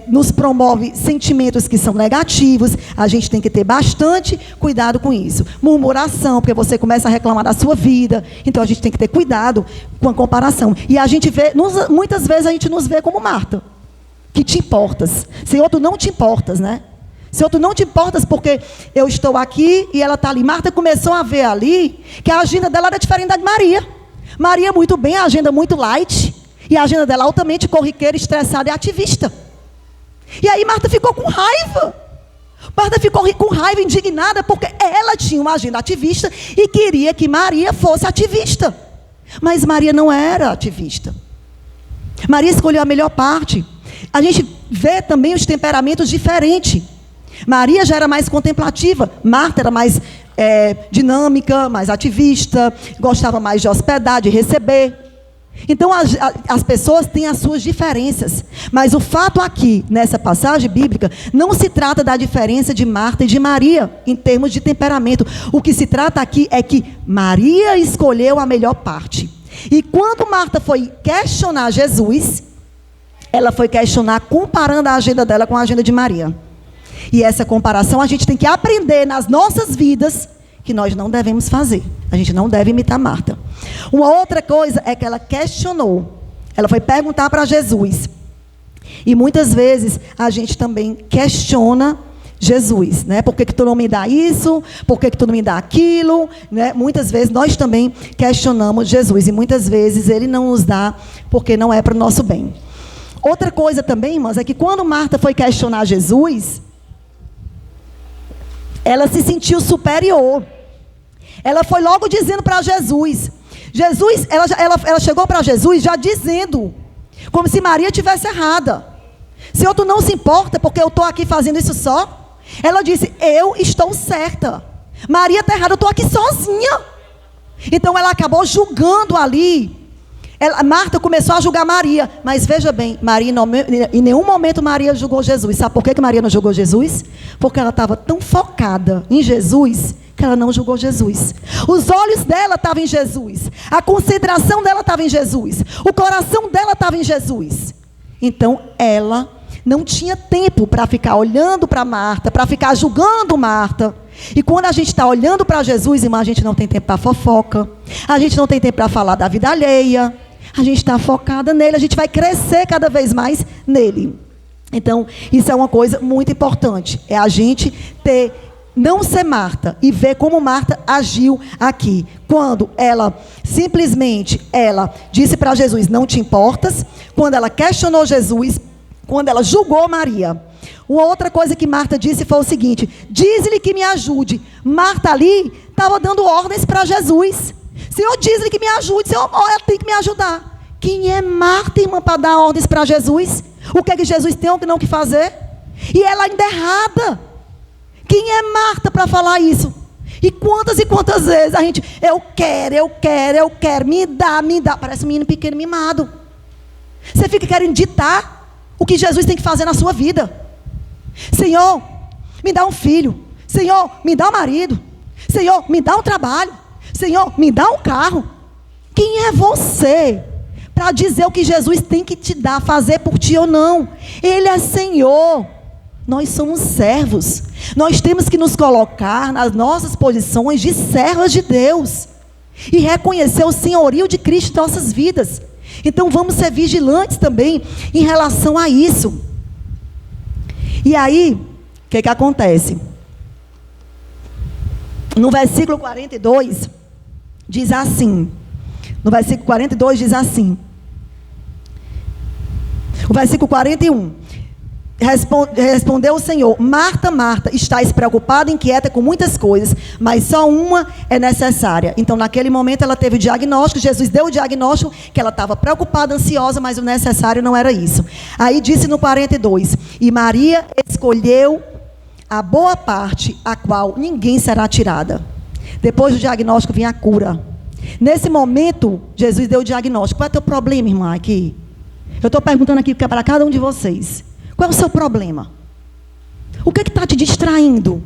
Speaker 1: nos promove sentimentos que são negativos. A gente tem que ter bastante cuidado com isso. Murmuração, porque você começa a reclamar da sua vida. Então a gente tem que ter cuidado com a comparação. E a gente vê, muitas vezes a gente nos vê como Marta, que te importas. Senhor, tu não te importas, né? Senhor, tu não te importas porque eu estou aqui e ela está ali. Marta começou a ver ali que a agenda dela era diferente da de Maria. Maria, muito bem, a agenda muito light. E a agenda dela altamente corriqueira, estressada e ativista. E aí Marta ficou com raiva. Marta ficou com raiva, indignada, porque ela tinha uma agenda ativista e queria que Maria fosse ativista. Mas Maria não era ativista. Maria escolheu a melhor parte. A gente vê também os temperamentos diferentes. Maria já era mais contemplativa, Marta era mais dinâmica, mais ativista, gostava mais de hospedar, de receber. Então as pessoas têm as suas diferenças, mas o fato aqui, nessa passagem bíblica, não se trata da diferença de Marta e de Maria, em termos de temperamento. O que se trata aqui é que Maria escolheu a melhor parte. E quando Marta foi questionar Jesus, ela foi questionar comparando a agenda dela com a agenda de Maria. E essa comparação a gente tem que aprender nas nossas vidas, que nós não devemos fazer. A gente não deve imitar Marta. Uma outra coisa é que ela questionou. Ela foi perguntar para Jesus. E muitas vezes a gente também questiona Jesus, né? Por que tu não me dá isso? Por que tu não me dá aquilo? Né? Muitas vezes nós também questionamos Jesus. E muitas vezes Ele não nos dá porque não é para o nosso bem. Outra coisa também, irmãs, é que quando Marta foi questionar Jesus, ela se sentiu superior. Ela foi logo dizendo para Jesus. Ela chegou para Jesus já dizendo, como se Maria tivesse errada. Senhor, tu não se importa porque eu estou aqui fazendo isso só? Ela disse, eu estou certa. Maria está errada, eu estou aqui sozinha. Então ela acabou julgando ali. Marta começou a julgar Maria. Mas veja bem, Maria, em nenhum momento Maria julgou Jesus. Sabe por que Maria não julgou Jesus? Porque ela estava tão focada em Jesus que ela não julgou Jesus. Os olhos dela estavam em Jesus. A concentração dela estava em Jesus. O coração dela estava em Jesus. Então ela não tinha tempo para ficar olhando para Marta, para ficar julgando Marta. E quando a gente está olhando para Jesus, irmã, a gente não tem tempo para fofoca. A gente não tem tempo para falar da vida alheia. A gente está focada nele, a gente vai crescer cada vez mais nele. Então, isso é uma coisa muito importante. É a gente não ser Marta e ver como Marta agiu aqui. Quando ela simplesmente, disse para Jesus, não te importas. Quando ela questionou Jesus, quando ela julgou Maria. Uma outra coisa que Marta disse foi o seguinte, diz-lhe que me ajude. Marta ali estava dando ordens para Jesus. Senhor, diz-lhe que me ajude. Senhor, ela tem que me ajudar. Quem é Marta, irmã, para dar ordens para Jesus? O que é que Jesus tem ou não que fazer? E ela ainda errada. Quem é Marta para falar isso? E quantas vezes a gente, eu quero, me dá. Parece um menino pequeno mimado. Você fica querendo ditar o que Jesus tem que fazer na sua vida. Senhor, me dá um filho. Senhor, me dá um marido. Senhor, me dá um trabalho. Senhor, me dá um carro. Quem é você para dizer o que Jesus tem que te dar, fazer por ti ou não? Ele é Senhor. Nós somos servos. Nós temos que nos colocar nas nossas posições de servas de Deus e reconhecer o senhorio de Cristo em nossas vidas. Então vamos ser vigilantes também em relação a isso. E aí, o que acontece? No versículo 42, diz assim. No versículo 42 diz assim. O versículo 41. Respondeu o Senhor, Marta, Marta, estás preocupada, inquieta com muitas coisas, mas só uma é necessária. Então naquele momento ela teve o diagnóstico, Jesus deu o diagnóstico, que ela estava preocupada, ansiosa, mas o necessário não era isso. Aí disse no 42, e Maria escolheu a boa parte, a qual ninguém será tirada. Depois do diagnóstico vinha a cura. Nesse momento, Jesus deu o diagnóstico. Qual é o teu problema, irmã, aqui? Eu estou perguntando aqui para cada um de vocês. Qual é o seu problema? O que está te distraindo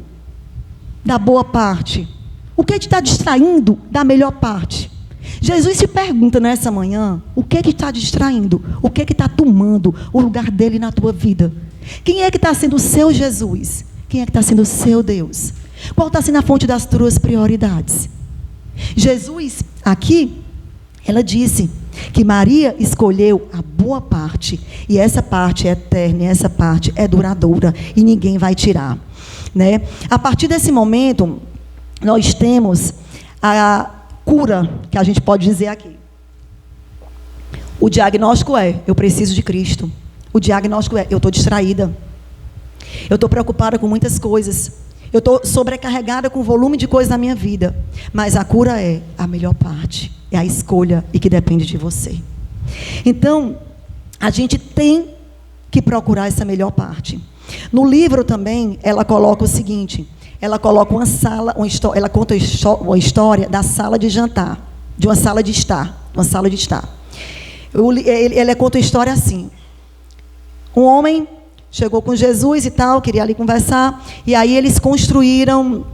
Speaker 1: da boa parte? O que está distraindo da melhor parte? Jesus te pergunta nessa manhã, o que está te distraindo? O que está tomando o lugar dele na tua vida? Quem é que está sendo o seu Jesus? Quem é que está sendo o seu Deus? Qual está sendo a fonte das tuas prioridades? Jesus, aqui, ela disse que Maria escolheu a boa parte, e essa parte é eterna, e essa parte é duradoura, e ninguém vai tirar, né? A partir desse momento, nós temos a cura, que a gente pode dizer aqui. O diagnóstico é, eu preciso de Cristo. O diagnóstico é, eu estou distraída. Eu estou preocupada com muitas coisas. Eu estou sobrecarregada com o volume de coisas na minha vida. Mas a cura é a melhor parte. É a escolha e que depende de você. Então, a gente tem que procurar essa melhor parte. No livro também, ela coloca o seguinte. Ela coloca ela conta uma história da sala de jantar. De uma sala de estar. Ele conta uma história assim. Um homem chegou com Jesus e tal, queria ali conversar, e aí eles construíram,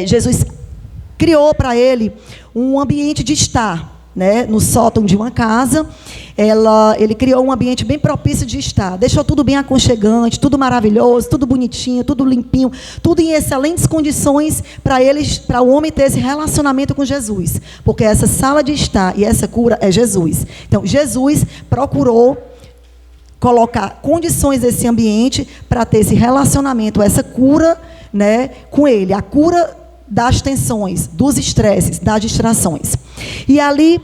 Speaker 1: Jesus criou para ele um ambiente de estar, né, no sótão de uma casa. Ele criou um ambiente bem propício de estar, deixou tudo bem aconchegante, tudo maravilhoso, tudo bonitinho, tudo limpinho, tudo em excelentes condições para o homem ter esse relacionamento com Jesus, porque essa sala de estar e essa cura é Jesus. Então, Jesus procurou colocar condições desse ambiente para ter esse relacionamento, essa cura, né, com ele, a cura das tensões, dos estresses, das distrações. E ali,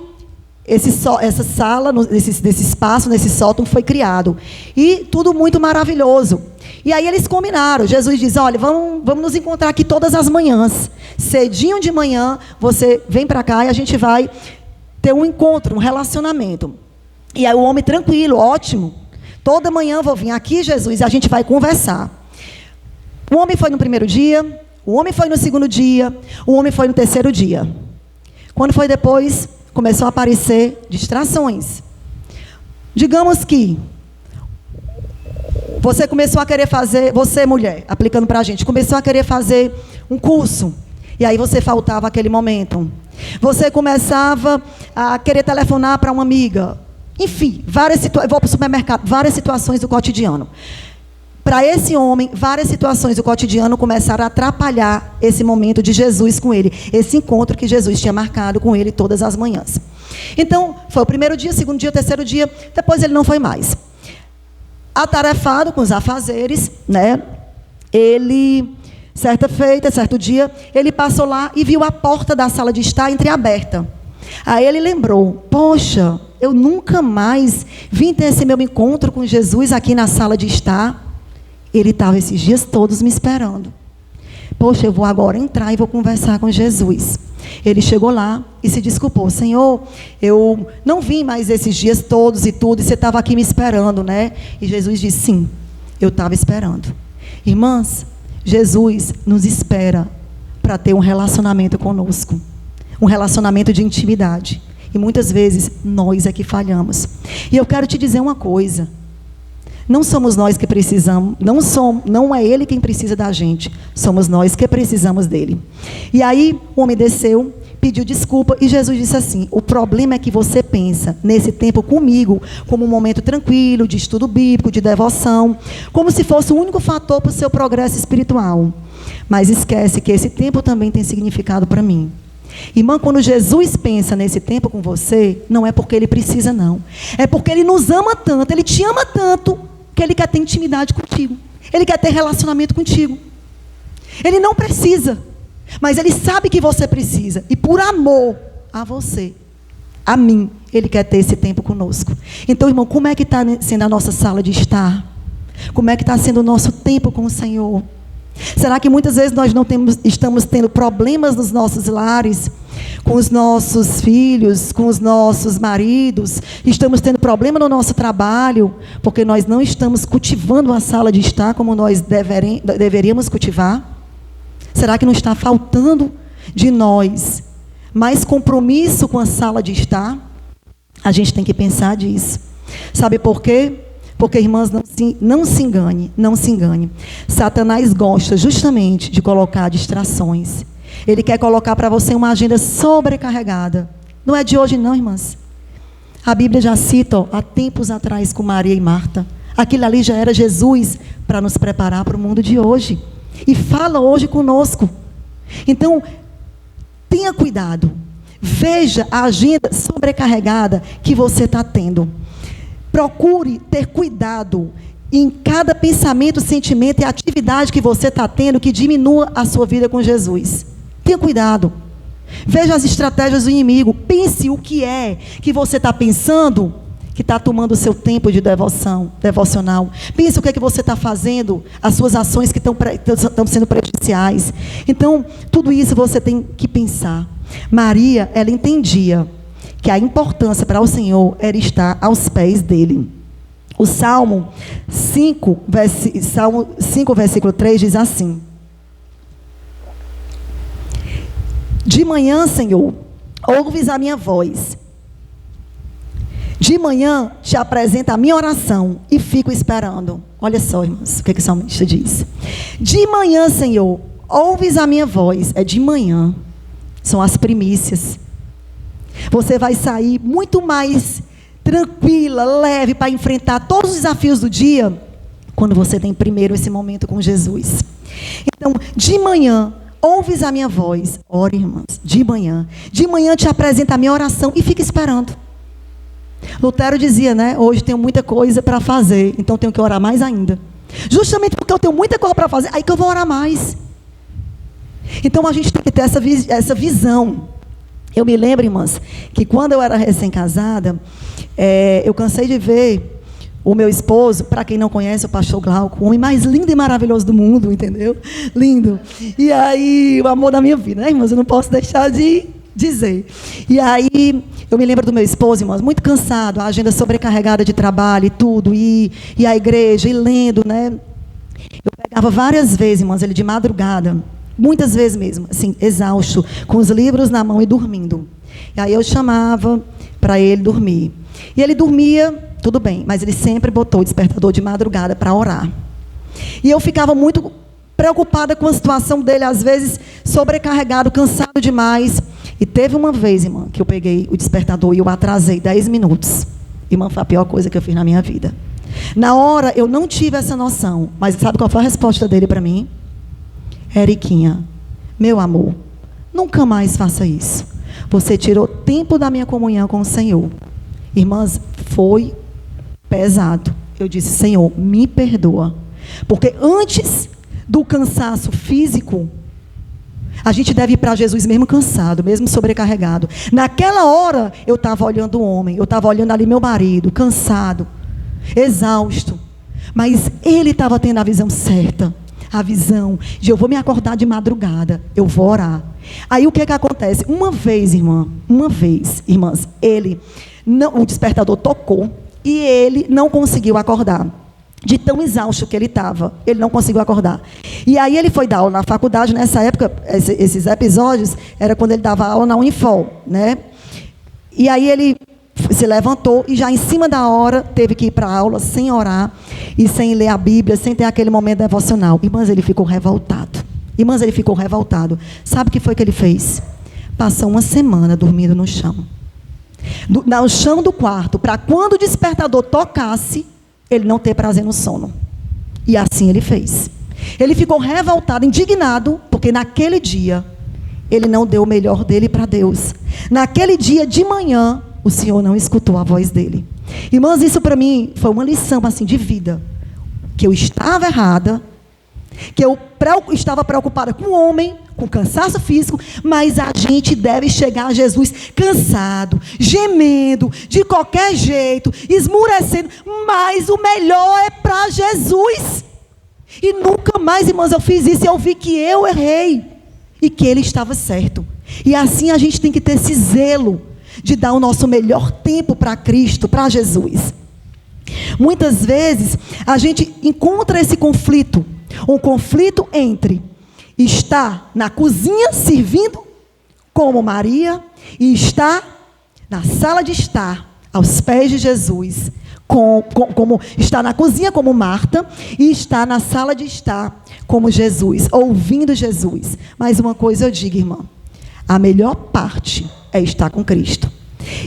Speaker 1: essa sala, nesse espaço, nesse sótão foi criado. E tudo muito maravilhoso. E aí eles combinaram. Jesus diz, olha, vamos nos encontrar aqui todas as manhãs. Cedinho de manhã, você vem para cá e a gente vai ter um encontro, um relacionamento. E aí o homem tranquilo, ótimo. Toda manhã eu vou vir aqui, Jesus, e a gente vai conversar. O homem foi no primeiro dia, o homem foi no segundo dia, o homem foi no terceiro dia. Quando foi depois, começou a aparecer distrações. Digamos que você começou a querer fazer, você mulher, aplicando para a gente, começou a querer fazer um curso, e aí você faltava aquele momento. Você começava a querer telefonar para uma amiga. Enfim, vou para o supermercado, várias situações do cotidiano. Para esse homem, várias situações do cotidiano começaram a atrapalhar esse momento de Jesus com ele, esse encontro que Jesus tinha marcado com ele todas as manhãs. Então, foi o primeiro dia, segundo dia, terceiro dia, depois ele não foi mais. Atarefado com os afazeres, né? Ele, certo dia, ele passou lá e viu a porta da sala de estar entreaberta. Aí ele lembrou, poxa, eu nunca mais vim ter esse meu encontro com Jesus aqui na sala de estar. Ele estava esses dias todos me esperando. Poxa, eu vou agora entrar e vou conversar com Jesus. Ele chegou lá e se desculpou. Senhor, eu não vim mais esses dias todos e tudo, e você estava aqui me esperando, né? E Jesus disse, sim, eu estava esperando. Irmãs, Jesus nos espera para ter um relacionamento conosco. Um relacionamento de intimidade. E muitas vezes nós é que falhamos. E eu quero te dizer uma coisa. Não somos nós que precisamos, não é Ele quem precisa da gente. Somos nós que precisamos dEle. E aí o homem desceu, pediu desculpa e Jesus disse assim, o problema é que você pensa nesse tempo comigo como um momento tranquilo, de estudo bíblico, de devoção, como se fosse o único fator para o seu progresso espiritual. Mas esquece que esse tempo também tem significado para mim. Irmã, quando Jesus pensa nesse tempo com você, não é porque Ele precisa, não. É porque Ele nos ama tanto, Ele te ama tanto, que Ele quer ter intimidade contigo. Ele quer ter relacionamento contigo. Ele não precisa, mas Ele sabe que você precisa. E por amor a você, a mim, Ele quer ter esse tempo conosco. Então, irmão, como é que está sendo a nossa sala de estar? Como é que está sendo o nosso tempo com o Senhor? Será que muitas vezes nós estamos tendo problemas nos nossos lares, com os nossos filhos, com os nossos maridos, estamos tendo problema no nosso trabalho, porque nós não estamos cultivando a sala de estar como nós deveríamos cultivar? Será que não está faltando de nós mais compromisso com a sala de estar? A gente tem que pensar disso. Sabe por quê? Porque, irmãs, não se engane. Satanás gosta justamente de colocar distrações. Ele quer colocar para você uma agenda sobrecarregada. Não é de hoje não, irmãs. A Bíblia já cita, há tempos atrás com Maria e Marta. Aquilo ali já era Jesus para nos preparar para o mundo de hoje. E fala hoje conosco. Então, tenha cuidado. Veja a agenda sobrecarregada que você está tendo. Procure ter cuidado em cada pensamento, sentimento e atividade que você está tendo que diminua a sua vida com Jesus. Tenha cuidado. Veja as estratégias do inimigo. Pense o que é que você está pensando que está tomando o seu tempo de devocional. Pensa o que é que você está fazendo, as suas ações que estão sendo prejudiciais. Então, tudo isso você tem que pensar. Maria, ela entendia que a importância para o Senhor era estar aos pés dele. O Salmo 5, versículo 3 diz assim: de manhã, Senhor, ouves a minha voz. De manhã te apresento a minha oração e fico esperando. Olha só, irmãos, o que o salmista diz. De manhã, Senhor, ouves a minha voz. É de manhã. São as primícias. Você vai sair muito mais tranquila, leve, para enfrentar todos os desafios do dia, quando você tem primeiro esse momento com Jesus. Então, de manhã, ouves a minha voz. Ore, irmãos, de manhã. De manhã te apresento a minha oração e fica esperando. Lutero dizia, né? Hoje tenho muita coisa para fazer, então tenho que orar mais ainda. Justamente porque eu tenho muita coisa para fazer, aí que eu vou orar mais. Então a gente tem que ter essa visão. Eu me lembro, irmãs, que quando eu era recém-casada, eu cansei de ver o meu esposo, para quem não conhece, o pastor Glauco, o homem mais lindo e maravilhoso do mundo, entendeu? Lindo. E aí, o amor da minha vida, né, irmãs? Eu não posso deixar de dizer. E aí, eu me lembro do meu esposo, irmãos, muito cansado, a agenda sobrecarregada de trabalho e tudo, e a igreja, e lendo, né? Eu pegava várias vezes, irmãos, ele de madrugada, muitas vezes mesmo, assim, exausto, com os livros na mão e dormindo. E aí eu chamava para ele dormir. E ele dormia, tudo bem, mas ele sempre botou o despertador de madrugada para orar. E eu ficava muito preocupada com a situação dele, às vezes sobrecarregado, cansado demais. E teve uma vez, irmã, que eu peguei o despertador e eu atrasei 10 minutos. Irmã, foi a pior coisa que eu fiz na minha vida. Na hora, eu não tive essa noção. Mas sabe qual foi a resposta dele para mim? Eriquinha, meu amor, nunca mais faça isso. Você tirou tempo da minha comunhão com o Senhor. Irmãs, foi pesado. Eu disse, Senhor, me perdoa. Porque antes do cansaço físico, a gente deve ir para Jesus mesmo cansado, mesmo sobrecarregado. Naquela hora, eu estava olhando o homem, eu estava olhando ali meu marido, cansado, exausto. Mas ele estava tendo a visão certa. A visão de eu vou me acordar de madrugada, eu vou orar. Aí o que acontece? Uma vez, irmãs, o despertador tocou e ele não conseguiu acordar. De tão exausto que ele estava, ele não conseguiu acordar. E aí ele foi dar aula na faculdade, nessa época, esses episódios, era quando ele dava aula na Unifol, né? E aí ele se levantou e já em cima da hora teve que ir para a aula sem orar e sem ler a Bíblia, sem ter aquele momento devocional. Irmãs, ele ficou revoltado. Sabe o que foi que ele fez? Passou uma semana dormindo no chão. No chão do quarto, para quando o despertador tocasse, ele não ter prazer no sono. E assim ele fez. Ele ficou revoltado, indignado, porque naquele dia, ele não deu o melhor dele para Deus. Naquele dia de manhã, o Senhor não escutou a voz dele. Irmãos, isso para mim foi uma lição assim, de vida. Que eu estava errada, que eu estava preocupada com o homem, com cansaço físico, mas a gente deve chegar a Jesus cansado, gemendo, de qualquer jeito, esmurecendo, mas o melhor é para Jesus. E nunca mais, irmãos, eu fiz isso e eu vi que eu errei e que ele estava certo. E assim a gente tem que ter esse zelo de dar o nosso melhor tempo para Cristo, para Jesus. Muitas vezes a gente encontra esse conflito, um conflito entre estar na cozinha servindo como Maria e estar na sala de estar aos pés de Jesus, como estar na cozinha como Marta e estar na sala de estar como Jesus, ouvindo Jesus. Mas uma coisa eu digo, irmã, a melhor parte é estar com Cristo.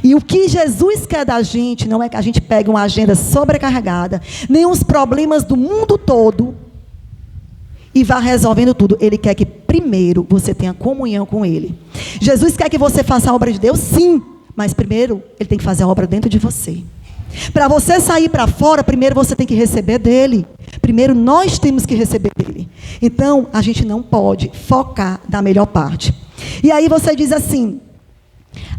Speaker 1: E o que Jesus quer da gente não é que a gente pegue uma agenda sobrecarregada, nem os problemas do mundo todo e vá resolvendo tudo. Ele quer que primeiro você tenha comunhão com Ele. Jesus quer que você faça a obra de Deus, sim, mas primeiro Ele tem que fazer a obra dentro de você. Para você sair para fora, primeiro você tem que receber dEle. Primeiro nós temos que receber dEle. Então, a gente não pode focar na melhor parte. E aí você diz assim,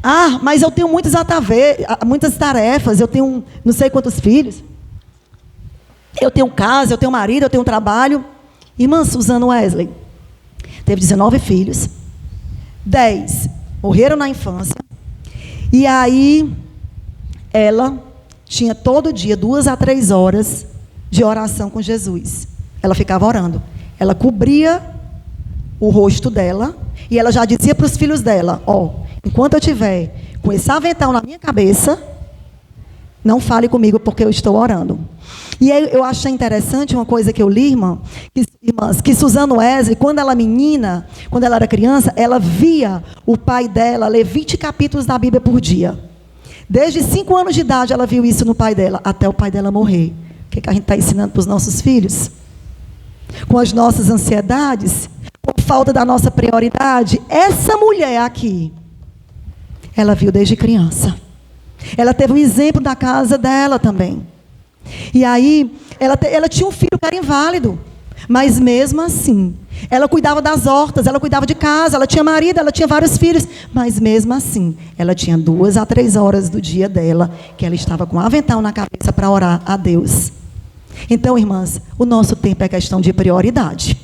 Speaker 1: Ah, mas eu tenho muitas tarefas, eu tenho não sei quantos filhos. Eu tenho casa, eu tenho marido, eu tenho trabalho. Irmã Suzana Wesley teve 19 filhos. 10 morreram na infância. E aí, ela tinha todo dia 2 a 3 horas de oração com Jesus. Ela ficava orando. Ela cobria o rosto dela e ela já dizia para os filhos dela: enquanto eu tiver com esse avental na minha cabeça, não fale comigo porque eu estou orando. E aí eu achei interessante uma coisa que eu li, irmãs, que Suzana Wesley, quando ela menina, quando ela era criança, ela via o pai dela ler 20 capítulos da Bíblia por dia. Desde 5 anos de idade ela viu isso no pai dela, até o pai dela morrer. O que a gente está ensinando para os nossos filhos? Com as nossas ansiedades, com a falta da nossa prioridade. Essa mulher aqui, ela viu desde criança. Ela teve um exemplo da casa dela também. E aí, ela tinha um filho que era inválido. Mas mesmo assim, ela cuidava das hortas, ela cuidava de casa, ela tinha marido, ela tinha vários filhos. Mas mesmo assim, ela tinha 2 a 3 horas do dia dela, que ela estava com um avental na cabeça para orar a Deus. Então, irmãs, o nosso tempo é questão de prioridade.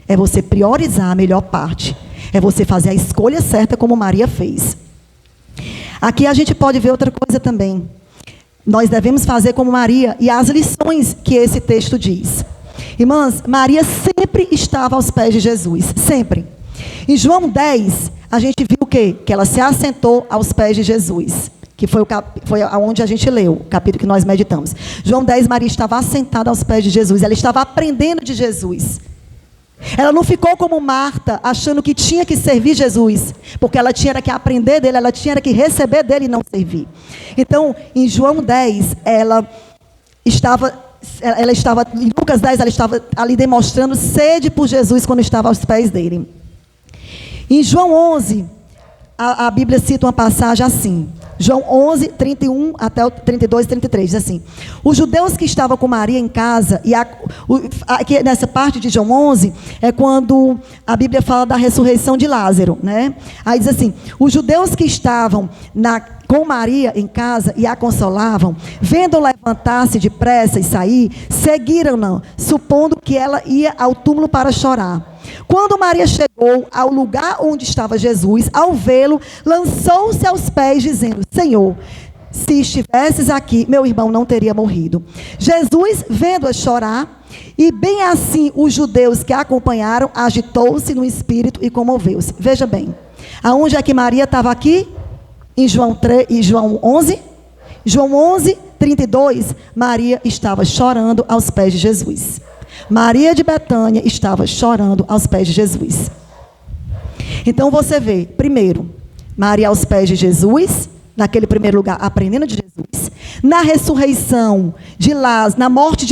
Speaker 1: É você priorizar a melhor parte. É você fazer a escolha certa como Maria fez. Aqui a gente pode ver outra coisa também. Nós devemos fazer como Maria e as lições que esse texto diz. Irmãs, Maria sempre estava aos pés de Jesus, sempre. Em João 10, a gente viu o quê? Que ela se assentou aos pés de Jesus, que foi onde a gente leu, o capítulo que nós meditamos. João 10, Maria estava assentada aos pés de Jesus, ela estava aprendendo de Jesus. Ela não ficou como Marta, achando que tinha que servir Jesus, porque ela tinha que aprender dele, ela tinha que receber dele e não servir. Então, em João 10, ela estava, em Lucas 10, ela estava ali demonstrando sede por Jesus quando estava aos pés dele. Em João 11, a Bíblia cita uma passagem assim, João 11, 31 até o 32, 33, diz assim: os judeus que estavam com Maria em casa, e aqui nessa parte de João 11, é quando a Bíblia fala da ressurreição de Lázaro, né? Aí diz assim: os judeus que estavam com Maria em casa e a consolavam, vendo levantar-se depressa e sair, seguiram-na, supondo que ela ia ao túmulo para chorar. Quando Maria chegou ao lugar onde estava Jesus, ao vê-lo, lançou-se aos pés, dizendo: Senhor, se estivesses aqui, meu irmão não teria morrido. Jesus, vendo-a chorar, e bem assim os judeus que a acompanharam, agitou-se no espírito e comoveu-se. Veja bem, aonde é que Maria estava aqui? Em João 11? João 11, 32, Maria estava chorando aos pés de Jesus. Maria de Betânia estava chorando aos pés de Jesus. Então você vê, primeiro, Maria aos pés de Jesus, naquele primeiro lugar, aprendendo de Jesus. Na ressurreição de Lázaro, na morte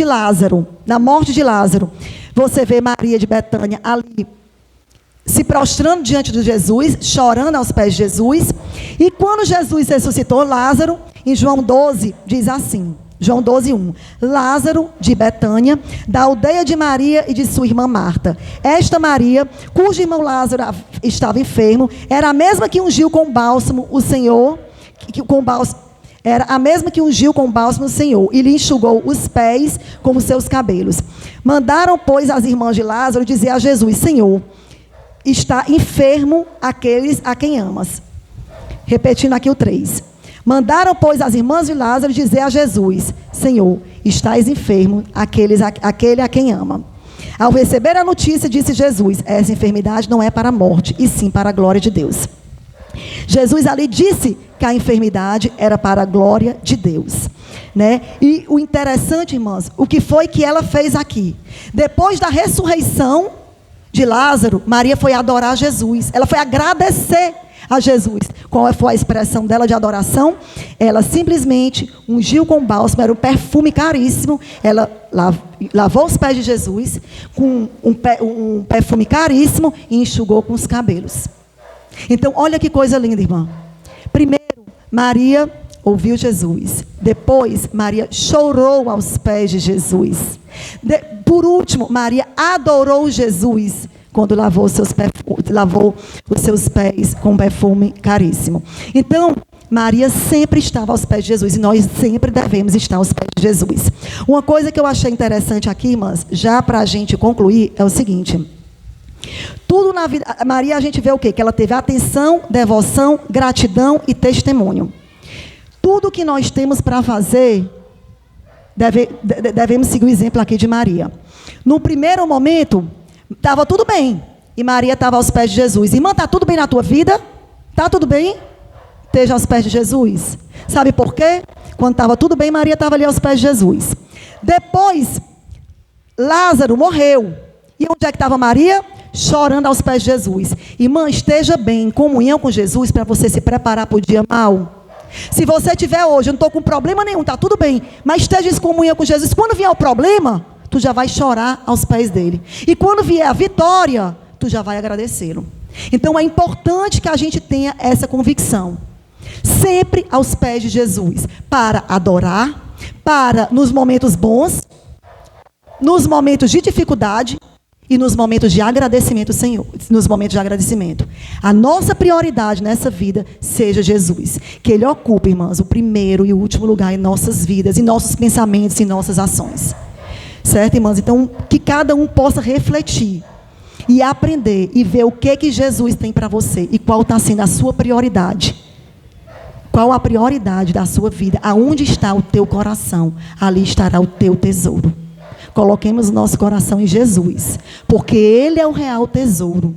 Speaker 1: de Lázaro, você vê Maria de Betânia ali, se prostrando diante de Jesus, chorando aos pés de Jesus. E quando Jesus ressuscitou Lázaro, em João 12, diz assim, João 12, 1. Lázaro de Betânia, da aldeia de Maria e de sua irmã Marta. Esta Maria, cujo irmão Lázaro estava enfermo, era a mesma que ungiu com bálsamo o Senhor, era a mesma que ungiu com bálsamo o Senhor, e lhe enxugou os pés com os seus cabelos. Mandaram, pois, as irmãs de Lázaro dizer a Jesus: Senhor, está enfermo aqueles a quem amas. Repetindo aqui o 3. Mandaram, pois, as irmãs de Lázaro dizer a Jesus: Senhor, estás enfermo, aquele a quem ama. Ao receber a notícia, disse Jesus: essa enfermidade não é para a morte, e sim para a glória de Deus. Jesus ali disse que a enfermidade era para a glória de Deus, né? E o interessante, irmãs, o que foi que ela fez aqui? Depois da ressurreição de Lázaro, Maria foi adorar Jesus. Ela foi agradecer a Jesus. Qual foi a expressão dela de adoração? Ela simplesmente ungiu com bálsamo, era um perfume caríssimo. Ela lavou os pés de Jesus com um perfume caríssimo e enxugou com os cabelos. Então, olha que coisa linda, irmã. Primeiro, Maria ouviu Jesus. Depois, Maria chorou aos pés de Jesus. Por último, Maria adorou Jesus quando lavou os seus pés com perfume caríssimo. Então, Maria sempre estava aos pés de Jesus, e nós sempre devemos estar aos pés de Jesus. Uma coisa que eu achei interessante aqui, irmãs, já para a gente concluir, é o seguinte: tudo na vida, Maria, a gente vê o quê? Que ela teve atenção, devoção, gratidão e testemunho. Tudo que nós temos para fazer, devemos seguir o exemplo aqui de Maria. No primeiro momento, estava tudo bem, e Maria estava aos pés de Jesus. Irmã, está tudo bem na tua vida? Está tudo bem? Esteja aos pés de Jesus. Sabe por quê? Quando estava tudo bem, Maria estava ali aos pés de Jesus. Depois, Lázaro morreu. E onde é que estava Maria? Chorando aos pés de Jesus. Irmã, esteja bem, em comunhão com Jesus, para você se preparar para o dia mau. Se você tiver hoje, eu não estou com problema nenhum, está tudo bem, mas esteja em comunhão com Jesus. Quando vier o problema, tu já vai chorar aos pés dele. E quando vier a vitória, tu já vai agradecê-lo. Então é importante que a gente tenha essa convicção. Sempre aos pés de Jesus, para adorar, para nos momentos bons, nos momentos de dificuldade e nos momentos de agradecimento, Senhor, nos momentos de agradecimento. A nossa prioridade nessa vida seja Jesus, que Ele ocupe, irmãs, o primeiro e o último lugar em nossas vidas, em nossos pensamentos, em nossas ações. Certo, irmãs? Então, que cada um possa refletir e aprender e ver o que Jesus tem para você e qual está sendo a sua prioridade. Qual a prioridade da sua vida? Aonde está o teu coração? Ali estará o teu tesouro. Coloquemos o nosso coração em Jesus, porque Ele é o real tesouro.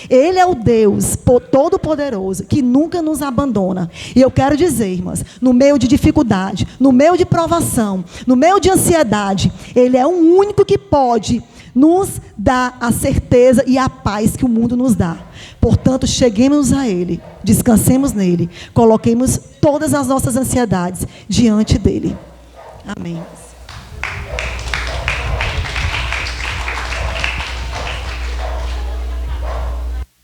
Speaker 1: Ele é o Deus todo-poderoso, que nunca nos abandona. E eu quero dizer, irmãs, no meio de dificuldade, no meio de provação, no meio de ansiedade, Ele é o único que pode nos dar a certeza e a paz que o mundo nos dá. Portanto, cheguemos a Ele, descansemos nele, coloquemos todas as nossas ansiedades diante dEle. Amém.